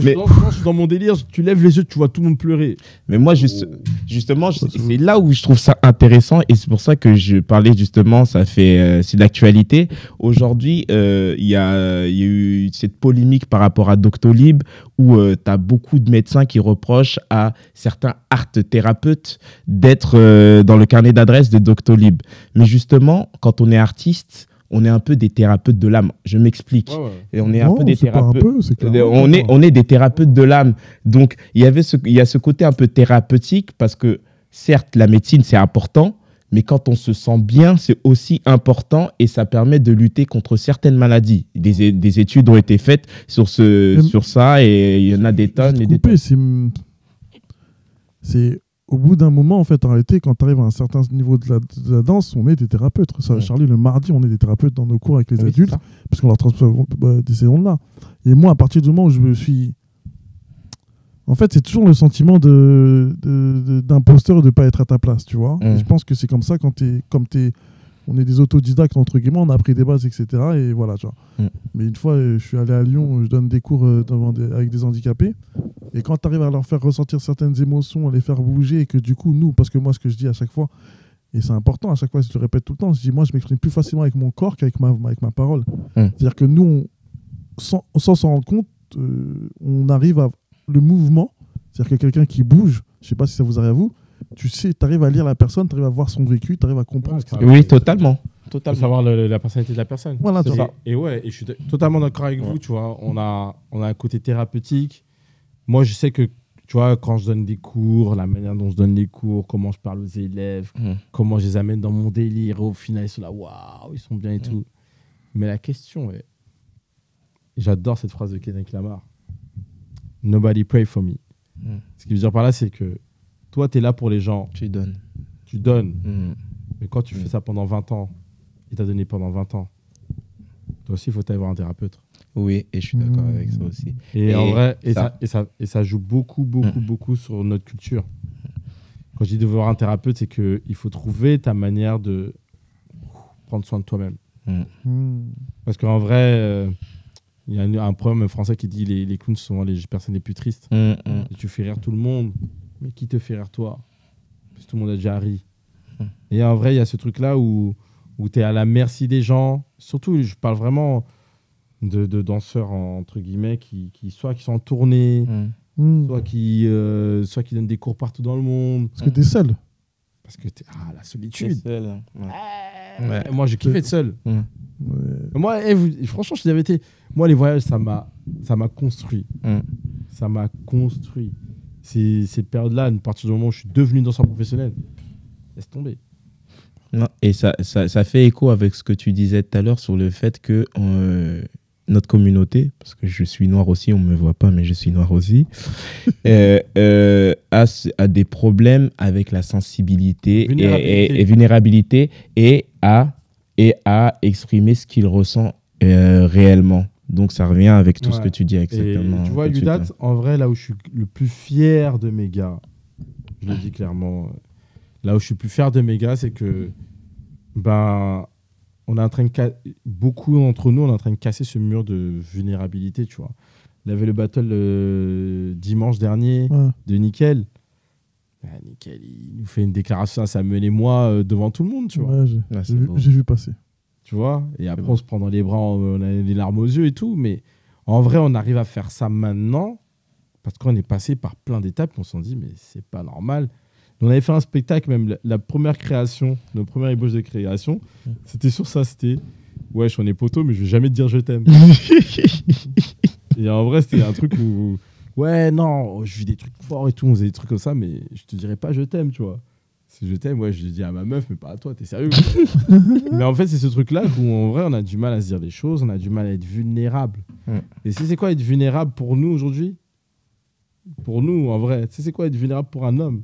Mais quand je suis dans mon délire, tu lèves les yeux, tu vois tout le monde pleurer. Mais moi, justement, c'est là où je trouve ça intéressant et c'est pour ça que je parlais justement, c'est d'actualité. Aujourd'hui, il y a eu cette polémique par rapport à Doctolib où tu as beaucoup de médecins qui reprochent à certains art thérapeutes d'être dans le carnet d'adresse de Doctolib. Mais justement, quand on est artiste, on est un peu des thérapeutes de l'âme. Je m'explique. Ouais. Et on est un peu des thérapeutes. On est des thérapeutes de l'âme. Donc, il y a ce côté un peu thérapeutique parce que, certes, la médecine, c'est important, mais quand on se sent bien, c'est aussi important et ça permet de lutter contre certaines maladies. Des études ont été faites sur ça et il y en a des tonnes. C'est au bout d'un moment, en fait, en réalité, quand tu arrives à un certain niveau de la danse, on est des thérapeutes. Ça, Charlie, le mardi, on est des thérapeutes dans nos cours avec les adultes, parce qu'on leur transmet ces ondes-là. Et moi, à partir du moment où je me suis... En fait, c'est toujours le sentiment d'imposteur de ne pas être à ta place, tu vois. Et je pense que c'est comme ça quand on est des autodidactes, entre guillemets, on a appris des bases, etc. Et voilà, tu vois. Mais une fois, je suis allé à Lyon, je donne des cours avec des handicapés. Et quand tu arrives à leur faire ressentir certaines émotions, à les faire bouger, et que du coup, nous, parce que moi, ce que je dis à chaque fois, et c'est important, à chaque fois, je le répète tout le temps, je dis, moi, je m'exprime plus facilement avec mon corps qu'avec ma parole. C'est-à-dire que nous, sans s'en rendre compte, on arrive à le mouvement, c'est-à-dire que quelqu'un qui bouge, je ne sais pas si ça vous arrive à vous, tu sais, tu arrives à lire la personne, tu arrive à voir son vécu, tu arrive à comprendre. Oui, totalement. Savoir la personnalité de la personne. Voilà, c'est ça. Et je suis totalement d'accord avec vous, tu vois. On a un côté thérapeutique. Moi, je sais que, tu vois, quand je donne des cours, la manière dont je donne les cours, comment je parle aux élèves, comment je les amène dans mon délire, au final, ils sont là, waouh, ils sont bien et tout. Mais la question est, j'adore cette phrase de Kendrick Lamar, Nobody pray for me. Ce qu'il veut dire par là, c'est que toi, tu es là pour les gens. Tu donnes. Mais quand tu fais ça pendant 20 ans, et tu as donné pendant 20 ans, toi aussi, il faut aller voir un thérapeute. Oui, et je suis d'accord avec ça aussi. Et en vrai, ça joue beaucoup sur notre culture. Quand je dis de voir un thérapeute, c'est qu'il faut trouver ta manière de prendre soin de toi-même. Parce qu'en vrai, il y a un proverbe français qui dit les clowns sont les personnes les plus tristes. Et tu fais rire tout le monde, mais qui te fait rire toi? Parce que tout le monde a déjà ri. Et en vrai, il y a ce truc-là où tu es à la merci des gens. Surtout, je parle vraiment de danseurs, entre guillemets, qui sont en tournée, soit qui donnent des cours partout dans le monde. Parce que tu es seul. Parce que la solitude. Seul. Moi, j'ai kiffé être seul. Moi, franchement, je suis la vérité. Moi, les voyages, ça m'a construit. Ça m'a construit. Cette période-là, à partir du moment où je suis devenu danseur professionnel, laisse tomber. Non, et ça fait écho avec ce que tu disais tout à l'heure sur le fait que notre communauté, parce que je suis noir aussi, on ne me voit pas, mais je suis noir aussi, a des problèmes avec la sensibilité et vulnérabilité et à exprimer ce qu'il ressent réellement. Donc, ça revient avec tout ce que tu dis exactement. Et tu vois, Youdat, en vrai, là où je suis le plus fier de mes gars, je le dis clairement, là où je suis le plus fier de mes gars, c'est que on est en train de beaucoup d'entre nous, on est en train de casser ce mur de vulnérabilité, tu vois. Il y avait le battle dimanche dernier de Nickel. Nickel, il nous fait une déclaration à Samuel et moi devant tout le monde, tu vois. Ouais, j'ai vu passer. Tu vois, et après on se prend dans les bras, on a les larmes aux yeux et tout, mais en vrai on arrive à faire ça maintenant parce qu'on est passé par plein d'étapes, on s'en dit mais c'est pas normal. On avait fait un spectacle, même la première création, notre première ébauche de création, c'était sur ça, c'était wesh on est poteau mais je vais jamais te dire je t'aime. Et en vrai c'était un truc où ouais non, je vis des trucs forts et tout, on faisait des trucs comme ça mais je te dirais pas je t'aime, tu vois. Si je t'aime, ouais, je le dis à ma meuf, mais pas à toi, t'es sérieux? Mais en fait, c'est ce truc-là où, en vrai, on a du mal à se dire des choses, on a du mal à être vulnérable. Et c'est quoi être vulnérable pour nous aujourd'hui? Pour nous, en vrai, c'est quoi être vulnérable pour un homme?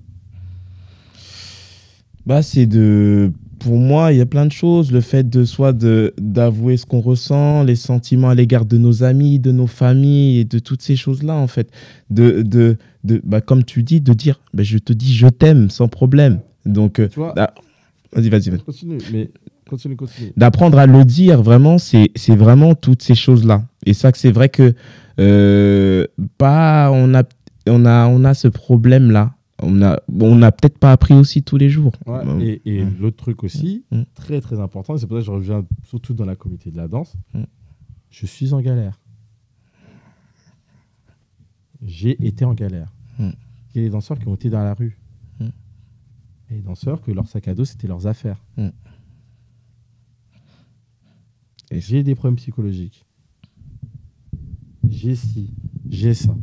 Pour moi, il y a plein de choses. Le fait d'avouer ce qu'on ressent, les sentiments à l'égard de nos amis, de nos familles et de toutes ces choses-là, en fait. Comme tu dis, de dire, je te dis je t'aime sans problème. Donc, tu vois, vas-y. Continue. D'apprendre à le dire, vraiment, c'est vraiment toutes ces choses-là. Et ça, c'est vrai que on a ce problème-là. On n'a peut-être pas appris aussi tous les jours. Ouais, et l'autre truc aussi, très très important, et c'est pour ça que je reviens surtout dans la communauté de la danse, je suis en galère. J'ai été en galère. Il y a des danseurs qui ont été dans la rue. Et des danseurs que leur sac à dos, c'était leurs affaires. Et j'ai des problèmes psychologiques. J'ai ci, j'ai ça.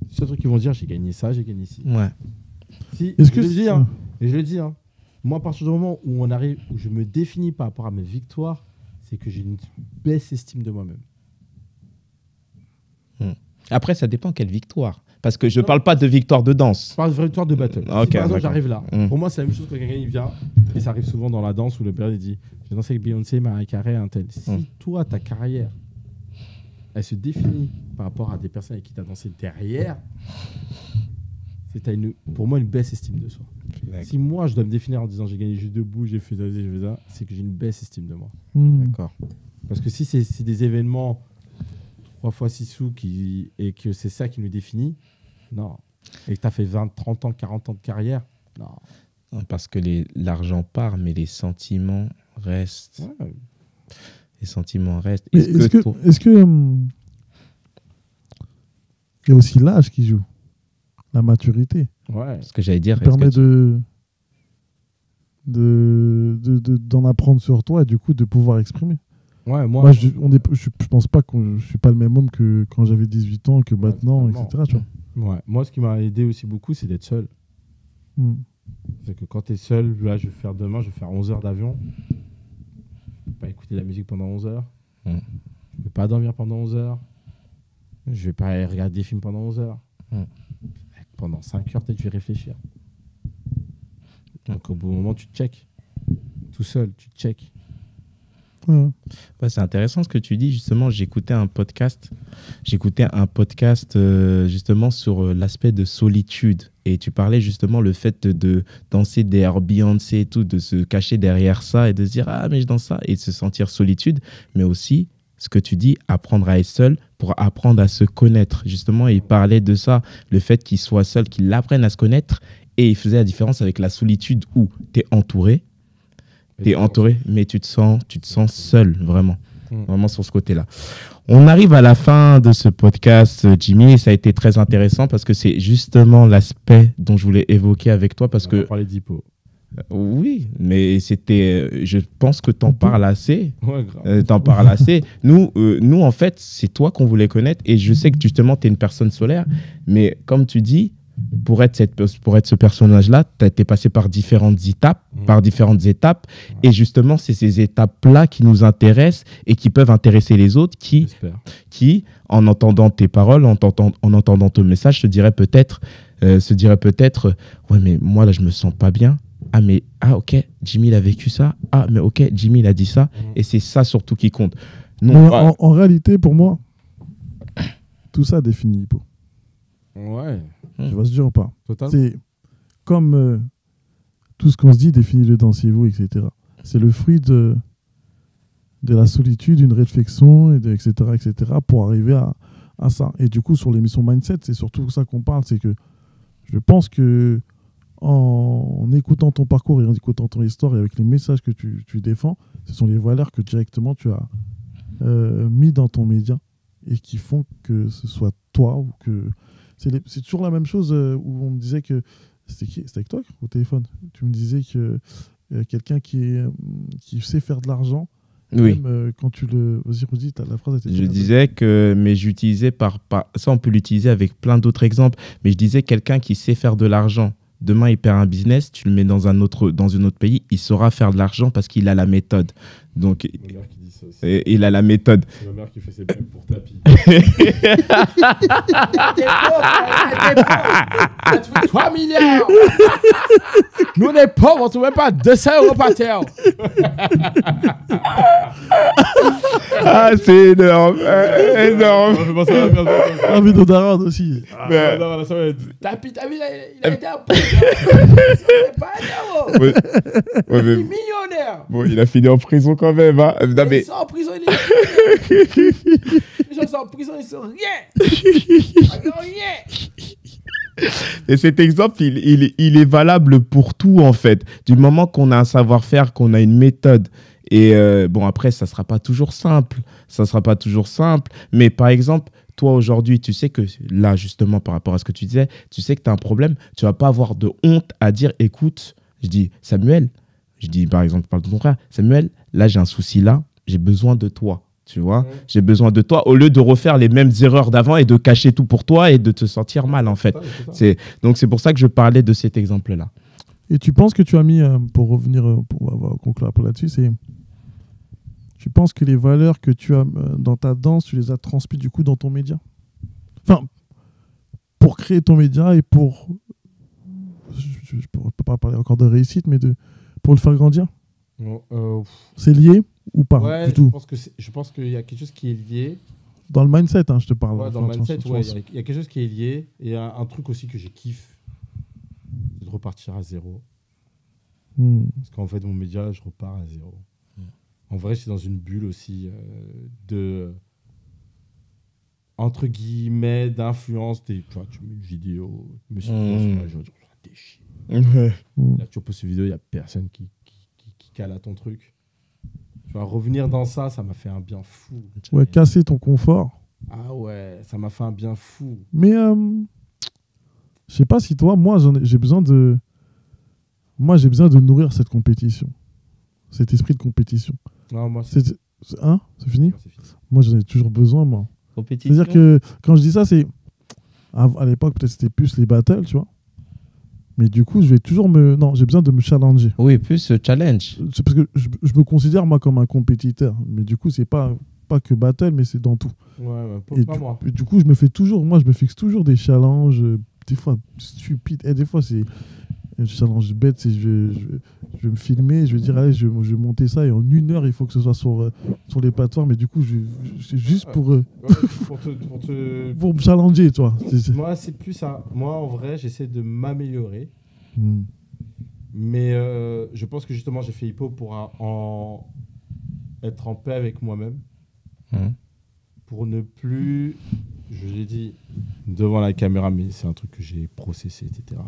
C'est ce truc qu'ils vont dire, j'ai gagné ça, j'ai gagné ci. Ouais. Si, je le dis, moi, à partir du moment où où je me définis par rapport à mes victoires, c'est que j'ai une baisse estime de moi-même. Après, ça dépend quelle victoire. Parce que je ne parle pas de victoire de danse. Je parle de victoire de battle. Okay, si par exemple, j'arrive là, pour moi, c'est la même chose que quelqu'un il vient, et ça arrive souvent dans la danse où le père il dit j'ai dansé avec Beyoncé, Mariah Carey, un tel. Si toi, ta carrière, elle se définit par rapport à des personnes avec qui tu as dansé derrière, c'est pour moi une baisse estime de soi. Si moi, je dois me définir en disant j'ai gagné juste debout, j'ai fait ça, c'est que j'ai une baisse estime de moi. D'accord. Parce que si c'est des événements 3 fois 6 sous et que c'est ça qui nous définit, non. Et que tu as fait 20, 30 ans, 40 ans de carrière, non. Parce que l'argent part, mais les sentiments restent. Ouais. Les sentiments restent. Est-ce que il y a aussi l'âge qui joue, la maturité. Ouais. Ce que j'allais dire. Qui permet d'en apprendre sur toi et du coup de pouvoir exprimer. Ouais, moi je pense pas que je suis pas le même homme que quand j'avais 18 ans, que maintenant, etc. Tu vois. Ouais. Moi, ce qui m'a aidé aussi beaucoup, c'est d'être seul. C'est que quand tu es seul, là, je vais faire 11 heures d'avion. Je vais pas écouter la musique pendant 11 heures. Je vais pas dormir pendant 11 heures. Je vais pas regarder des films pendant 11 heures. Pendant 5 heures, peut-être, je vais réfléchir. Donc, au bout moment, tu check. Tout seul, tu check. Ouais, c'est intéressant ce que tu dis. Justement, j'écoutais un podcast justement sur l'aspect de solitude. Et tu parlais justement le fait de danser des Beyoncé et tout, de se cacher derrière ça et de se dire « Ah, mais je danse ça » et de se sentir solitude. Mais aussi, ce que tu dis, apprendre à être seul pour apprendre à se connaître. Justement, il parlait de ça, le fait qu'il soit seul, qu'il apprenne à se connaître. Et il faisait la différence avec la solitude où tu es entouré, mais tu te sens seul, vraiment. Vraiment sur ce côté-là. On arrive à la fin de ce podcast, Jimmy, et ça a été très intéressant parce que c'est justement l'aspect dont je voulais évoquer avec toi. Parce on va parler d'hypo. Oui, mais je pense que t'en parles assez. Ouais, grave. T'en parles assez. Nous, en fait, c'est toi qu'on voulait connaître et je sais que justement, tu es une personne solaire, mais comme tu dis, pour être ce personnage-là, tu es passé par différentes étapes, et justement, c'est ces étapes-là qui nous intéressent et qui peuvent intéresser les autres, qui en entendant tes paroles, en entendant ton message, se diraient peut-être, ouais, mais moi, là, je me sens pas bien. Ok, Jimmy, il a vécu ça. Ah, mais ok, Jimmy, il a dit ça. Et c'est ça surtout qui compte. Non, en réalité, pour moi, tout ça définit Hippo. Ouais. Tu vas se dire ou pas? Totalement. C'est comme tout ce qu'on se dit définit le dansez-vous, etc. C'est le fruit de la solitude, une réflexion, etc., pour arriver à ça. Et du coup, sur l'émission Mindset, c'est surtout ça qu'on parle. C'est que je pense que en écoutant ton parcours et en écoutant ton histoire et avec les messages que tu défends, ce sont les valeurs que directement tu as mis dans ton média et qui font que ce soit toi ou que... C'est toujours la même chose où on me disait que... C'était avec toi au téléphone? Tu me disais que quelqu'un qui sait faire de l'argent, oui. Même quand tu le... Vas-y, redis, la phrase était... Je disais que... Mais j'utilisais ça, on peut l'utiliser avec plein d'autres exemples. Mais je disais quelqu'un qui sait faire de l'argent. Demain, il perd un business, tu le mets dans un autre pays, il saura faire de l'argent parce qu'il a la méthode. Donc, il a la méthode. C'est ma mère qui fait ses pubs pour tapis. 3 milliards. Nous, on est pauvres, on ne trouve même pas 200 € par terre. Ah, c'est énorme. Énorme. Je pense à la merde. Ah, mais Dodarad aussi. Tapis, il a été un peu. C'est pas un Ouais, il est mais... millionnaire. Bon, il a fini en prison quand même. Hein. Non, mais... Ils sont en prison, les gens sont en prison, ils sont rien. Rien. Et cet exemple, il est valable pour tout, en fait. Du moment qu'on a un savoir-faire, qu'on a une méthode. Et bon, après, ça ne sera pas toujours simple. Mais par exemple, toi, aujourd'hui, tu sais que là, justement, par rapport à ce que tu disais, tu sais que tu as un problème. Tu ne vas pas avoir de honte à dire, écoute, je dis, Samuel, je dis, par exemple, parle de ton frère, Samuel, là, j'ai un souci là, j'ai besoin de toi. Tu vois, j'ai besoin de toi au lieu de refaire les mêmes erreurs d'avant et de cacher tout pour toi et de te sentir mal, en fait. Donc, c'est pour ça que je parlais de cet exemple-là. Et tu penses que tu as mis, pour revenir, pour conclure un peu là-dessus, tu penses que les valeurs que tu as dans ta danse, tu les as transmises du coup dans ton média? Enfin, pour créer ton média et pour... Je ne peux pas parler encore de réussite, mais pour le faire grandir? C'est lié ou pas? Ouais, du tout. Je pense qu'il y a quelque chose qui est lié. Dans le mindset, hein, je te parle. Ouais, dans le mindset, il y a quelque chose qui est lié. Et il y a un truc aussi que j'ai kiffe, c'est de repartir à zéro. Parce qu'en fait, mon média, je repars à zéro. En vrai, je suis dans une bulle aussi de... entre guillemets, d'influence. Tu mets une vidéo, je me suis dit, déchire. Là, tu poses une vidéo, il n'y a personne qui cale à ton truc. Tu vas revenir dans ça m'a fait un bien fou. Ouais, casser ton confort. Ah ouais, ça m'a fait un bien fou. Mais je sais pas si toi, j'ai besoin de nourrir cette compétition, cet esprit de compétition. Non, moi, c'est fini. Moi, j'en ai toujours besoin, moi. Compétition. C'est-à-dire que quand je dis ça, c'est à l'époque peut-être c'était plus les battles, tu vois. Mais du coup, j'ai besoin de me challenger. Oui, plus challenge. C'est parce que je me considère moi comme un compétiteur, mais du coup, c'est pas que battle, mais c'est dans tout. Ouais, pas moi. Et du coup, je me fixe toujours des challenges, des fois stupides, et des fois c'est un challenge bête, c'est je vais me filmer, je vais dire allez, je vais monter ça et en 1 heure il faut que ce soit sur les plateformes, mais du coup c'est juste pour me challenger, tu vois. Moi c'est plus ça. Moi en vrai j'essaie de m'améliorer, mais je pense que justement j'ai fait Hippo pour être en paix avec moi-même, pour ne plus, je l'ai dit devant la caméra, mais c'est un truc que j'ai processé, etc.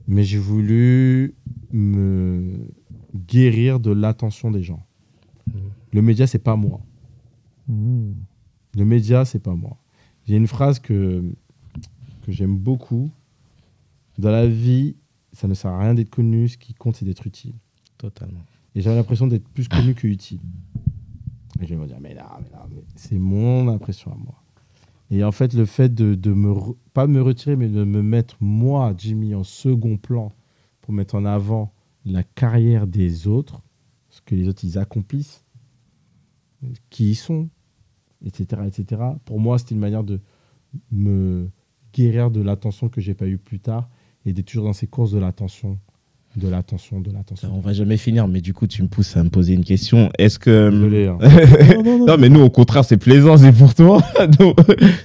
Mais j'ai voulu me guérir de l'attention des gens. Le média, c'est pas moi. Le média, c'est pas moi. Il y a une phrase que j'aime beaucoup. Dans la vie, ça ne sert à rien d'être connu. Ce qui compte, c'est d'être utile. Totalement. Et j'avais l'impression d'être plus connu que utile. Et je vais me dire, mais c'est mon impression à moi. Et en fait, le fait pas me retirer, mais de me mettre, moi, Jimmy, en second plan pour mettre en avant la carrière des autres, ce que les autres, ils accomplissent, qui ils sont, etc., etc. Pour moi, c'était une manière de me guérir de l'attention que j'ai pas eue plus tard et d'être toujours dans ces courses de l'attention. On va jamais finir, mais du coup, tu me pousses à me poser une question. Est-ce que... Désolé, hein. Non, mais nous, au contraire, c'est plaisant, c'est pour toi. Nous,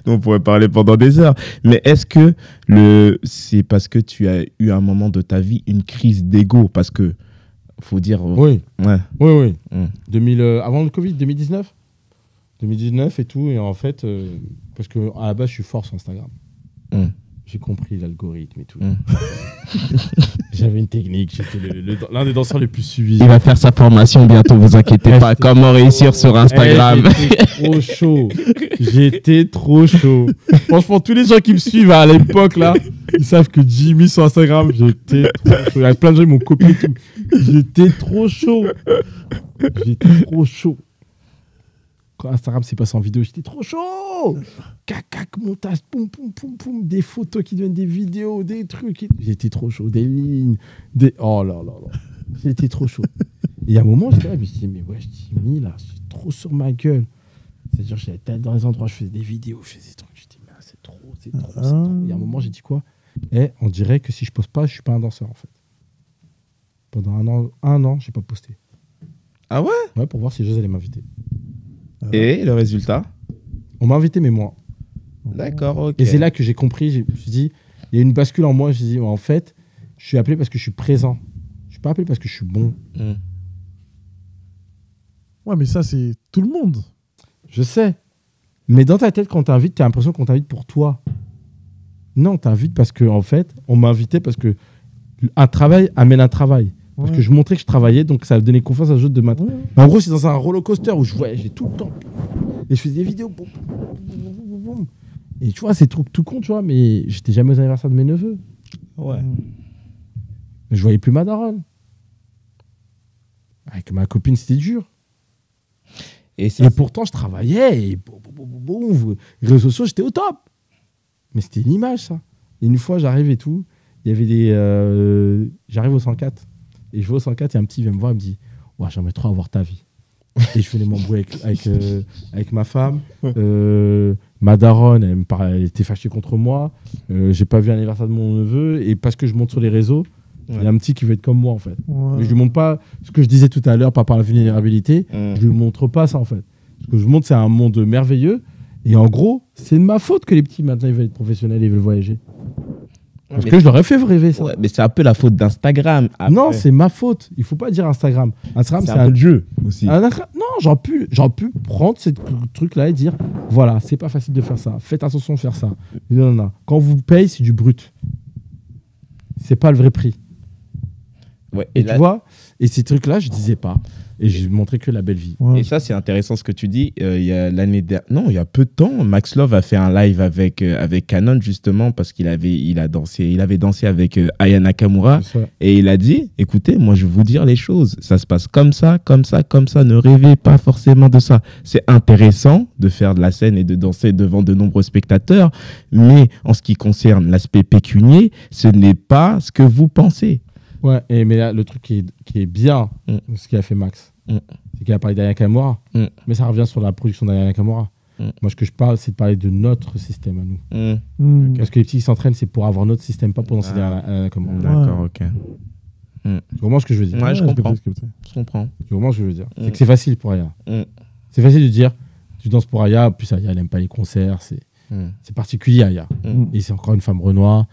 on pourrait parler pendant des heures. Mais est-ce que c'est parce que tu as eu à un moment de ta vie une crise d'ego? Parce que, faut dire... Oui. Ouais. Oui. Mm. Avant le Covid, 2019 et tout. Et en fait, parce qu'à la base, je suis fort sur Instagram. Mm. J'ai compris l'algorithme et tout. Mm. J'avais une technique. J'étais l'un des danseurs les plus suivis. Il va faire sa formation bientôt, vous inquiétez pas. Comment réussir sur Instagram. J'étais trop chaud. J'étais trop chaud. Franchement, tous les gens qui me suivent à l'époque, là, ils savent que Jimmy sur Instagram, j'étais trop chaud. Il y a plein de gens qui m'ont copié tout. J'étais trop chaud. Quand Instagram s'est passé en vidéo, j'étais trop chaud. Cacac, montage, poum, poum, poum, poum, des photos qui deviennent des vidéos, des trucs. J'étais trop chaud, des lignes, Oh là là là. J'étais trop chaud. Et à un moment, j'étais là, je me suis dit, mais ouais, Jimmy, là, je suis trop sur ma gueule. C'est-à-dire, j'étais dans les endroits, je faisais des vidéos, je faisais des trucs. Je dis, mais c'est trop. Et à un moment, j'ai dit quoi? On dirait que si je poste pas, je suis pas un danseur, en fait. Pendant un an, j'ai pas posté. Ah ouais? Ouais, pour voir si les gens allaient m'inviter. Et le résultat? On m'a invité, mais moi. D'accord, ok. Et c'est là que j'ai compris, je me suis dit, il y a une bascule en moi, je me suis dit, en fait, je suis appelé parce que je suis présent. Je suis pas appelé parce que je suis bon. Mm. Ouais, mais ça, c'est tout le monde. Je sais. Mais dans ta tête, quand t'invites, t'as l'impression qu'on t'invite pour toi. Non, t'invites parce que, en fait, on m'a invité parce que un travail amène un travail. Parce que je montrais que je travaillais, donc ça a donné confiance à ce jeu de matin. En gros, c'est dans un roller coaster où je voyageais tout le temps. Et je faisais des vidéos. Boum, boum, boum, boum. Et tu vois, c'est tout con, tu vois, mais j'étais jamais aux anniversaires de mes neveux. Ouais. Je voyais plus ma daronne. Avec ma copine, c'était dur. Et pourtant, je travaillais. Et les réseaux sociaux, j'étais au top. Mais c'était une image, ça. Et une fois, j'arrive et tout. Il y avait des. J'arrive au 104. Et je vais au 104, il y a un petit qui vient me voir, il me dit, ouais, j'aimerais trop avoir ta vie. Et je venais m'embrouiller avec ma femme. Ma daronne, elle était fâchée contre moi. J'ai pas vu l'anniversaire de mon neveu. Et parce que je monte sur les réseaux, il y a un petit qui veut être comme moi, en fait. Mais je lui montre pas ce que je disais tout à l'heure par la vulnérabilité. Je lui montre pas ça, en fait. Ce que je montre, c'est un monde merveilleux. Et en gros, c'est de ma faute que les petits, maintenant, ils veulent être professionnels et ils veulent voyager. Parce que je leur ai fait rêver, ça. Ouais, mais c'est un peu la faute d'Instagram. Après. Non, c'est ma faute. Il faut pas dire Instagram. Instagram, c'est un peu le jeu aussi. Non, j'aurais pu prendre ce truc-là et dire, voilà, c'est pas facile de faire ça. Faites attention de faire ça. Non. Quand vous payez, c'est du brut. C'est pas le vrai prix. Ouais, et tu vois, et ces trucs-là, je disais pas. Et j'ai montré que la belle vie. Et ça, c'est intéressant ce que tu dis. Il y a il y a peu de temps, Max Love a fait un live avec Canon, justement, parce qu'il avait dansé avec Aya Nakamura. Et il a dit, écoutez, moi, je vais vous dire les choses. Ça se passe comme ça, comme ça, comme ça. Ne rêvez pas forcément de ça. C'est intéressant de faire de la scène et de danser devant de nombreux spectateurs. Mais en ce qui concerne l'aspect pécunier, ce n'est pas ce que vous pensez. Ouais, mais là, le truc qui est bien, ce qu'il a fait Max, c'est qu'il a parlé d'Aya Nakamura, mais ça revient sur la production d'Aya Nakamura. Moi, ce que je parle, c'est de parler de notre système à nous. Parce que les petits qui s'entraînent, c'est pour avoir notre système, pas pour danser derrière Aya Nakamura. D'accord, ok. Tu comprends ce que je veux dire? Ouais, je comprends. Je comprends. Tu comprends ce que je veux dire? C'est que c'est facile pour Aya. C'est facile de dire, tu danses pour Aya, puis Aya, elle n'aime pas les concerts, c'est particulier, Aya. Et c'est encore une femme Renoir.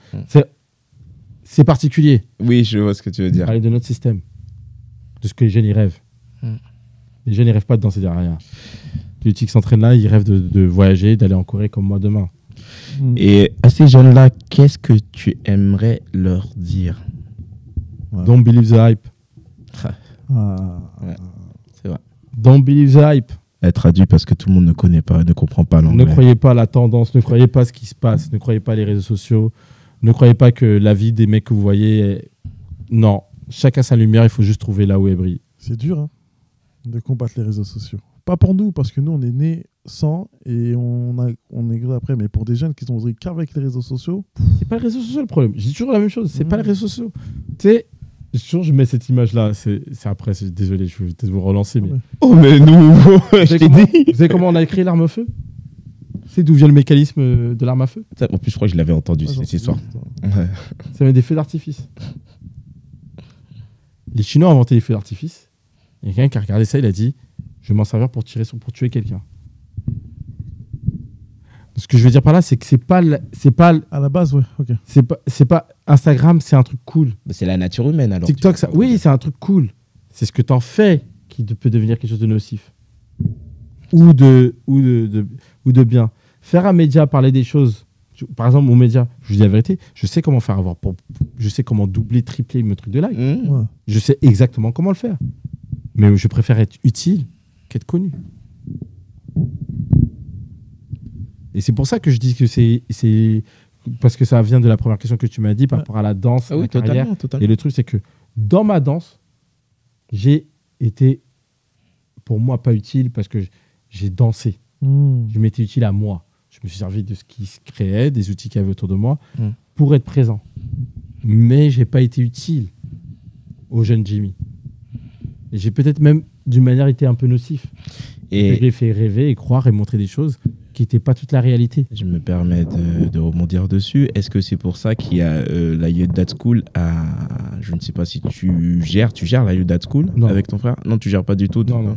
C'est particulier. Oui, je vois ce que tu veux dire. Parler de notre système, de ce que les jeunes y rêvent. Les jeunes, ils rêvent pas de danser derrière. Les petits qui s'entraînent là, ils rêvent de voyager, d'aller en Corée comme moi demain. Et à ces jeunes-là, qu'est-ce que tu aimerais leur dire? Don't believe the hype. Ouais, c'est vrai. Don't believe the hype. Elle traduit parce que tout le monde ne connaît pas, ne comprend pas l'anglais. Ne croyez pas à la tendance, ne croyez pas à ce qui se passe, ne croyez pas les réseaux sociaux. Ne croyez pas que la vie des mecs que vous voyez... Non, chacun sa lumière, il faut juste trouver là où elle brille. C'est dur, hein, de combattre les réseaux sociaux. pas pour nous, parce que nous, on est nés sans et on est gros après. Mais pour des jeunes qui sont qu'avec les réseaux sociaux, C'est pas les réseaux sociaux le problème. Je dis toujours la même chose. C'est pas les réseaux sociaux. Tu sais, toujours je mets cette image-là. C'est après, désolé, je vais peut-être vous relancer. Mais... Ouais. Oh, mais nous, je t'ai dit. Vous savez comment on a créé l'arme à feu? C'est d'où vient le mécanisme de l'arme à feu? Ça, en plus, je crois que je l'avais entendu, ouais, cette histoire. Ouais. Ça met des feux d'artifice. Les Chinois ont inventé les feux d'artifice. Il y a quelqu'un qui a regardé ça, il a dit je vais m'en servir pour tuer quelqu'un. Ce que je veux dire par là, c'est que c'est pas à la base, ouais, ok. c'est pas Instagram, c'est un truc cool. Bah, c'est la nature humaine, alors. TikTok, ça, oui, c'est un truc cool. C'est ce que t'en fais qui peut devenir quelque chose de nocif ou de bien. Faire un média parler des choses. Par exemple, mon média, je vous dis la vérité, je sais comment faire je sais comment doubler, tripler mon truc de like. Ouais. Je sais exactement comment le faire. Mais je préfère être utile qu'être connu. Et c'est pour ça que je dis que c'est parce que ça vient de la première question que tu m'as dit par rapport à la danse, Ah oui, la carrière. totalement. Et le truc, c'est que dans ma danse, j'ai été, pour moi, pas utile parce que j'ai dansé. Je m'étais utile à moi. Je me suis servi de ce qui se créait, des outils qu'il y avait autour de moi, pour être présent. Mais j'ai pas été utile au jeune Jimmy. Et j'ai peut-être même, d'une manière, été un peu nocif. Et je l'ai fait rêver et croire et montrer des choses qui n'étaient pas toute la réalité. Je me permets de rebondir dessus. Est-ce que c'est pour ça qu'il y a la You That School je ne sais pas si tu gères la You That School Non. avec ton frère? Non, tu gères pas du tout. Non, non.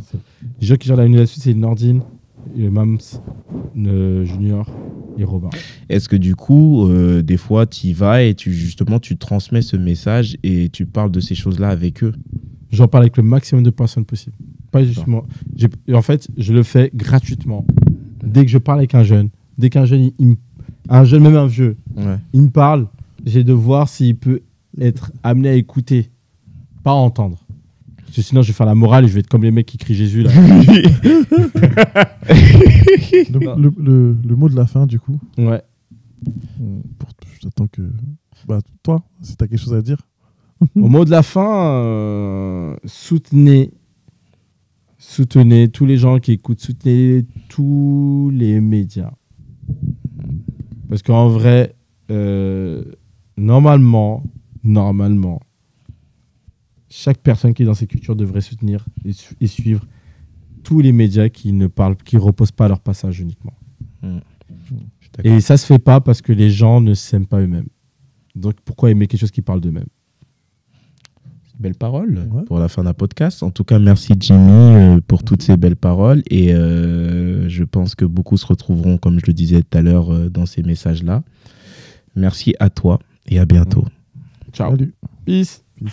Les gens qui gèrent la université, c'est Nordine, Mams, Junior et Robin. Est-ce que du coup, des fois, tu y vas et tu transmets ce message et tu parles de ces choses-là avec eux? J'en parle avec le maximum de personnes possible. Pas justement. En fait, je le fais gratuitement. Dès que je parle avec un jeune, un jeune, même un vieux, il me parle, j'ai de voir s'il peut être amené à écouter, pas à entendre. Parce que sinon, je vais faire la morale et je vais être comme les mecs qui crient Jésus là. Le mot de la fin, du coup. Ouais. J'attends que. Bah, toi, si t'as quelque chose à dire. Au mot de la fin, soutenez tous les gens qui écoutent, soutenez tous les médias. Parce qu'en vrai, normalement, chaque personne qui est dans ces cultures devrait soutenir et suivre tous les médias qui ne reposent pas à leur passage uniquement. Et ça se fait pas parce que les gens ne s'aiment pas eux-mêmes. Donc pourquoi aimer quelque chose qui parle d'eux-mêmes? Belle parole pour la fin d'un podcast. En tout cas, merci Jimmy pour toutes ces belles paroles. Et je pense que beaucoup se retrouveront, comme je le disais tout à l'heure, dans ces messages-là. Merci à toi et à bientôt. Ciao. Salut. Peace. Peace.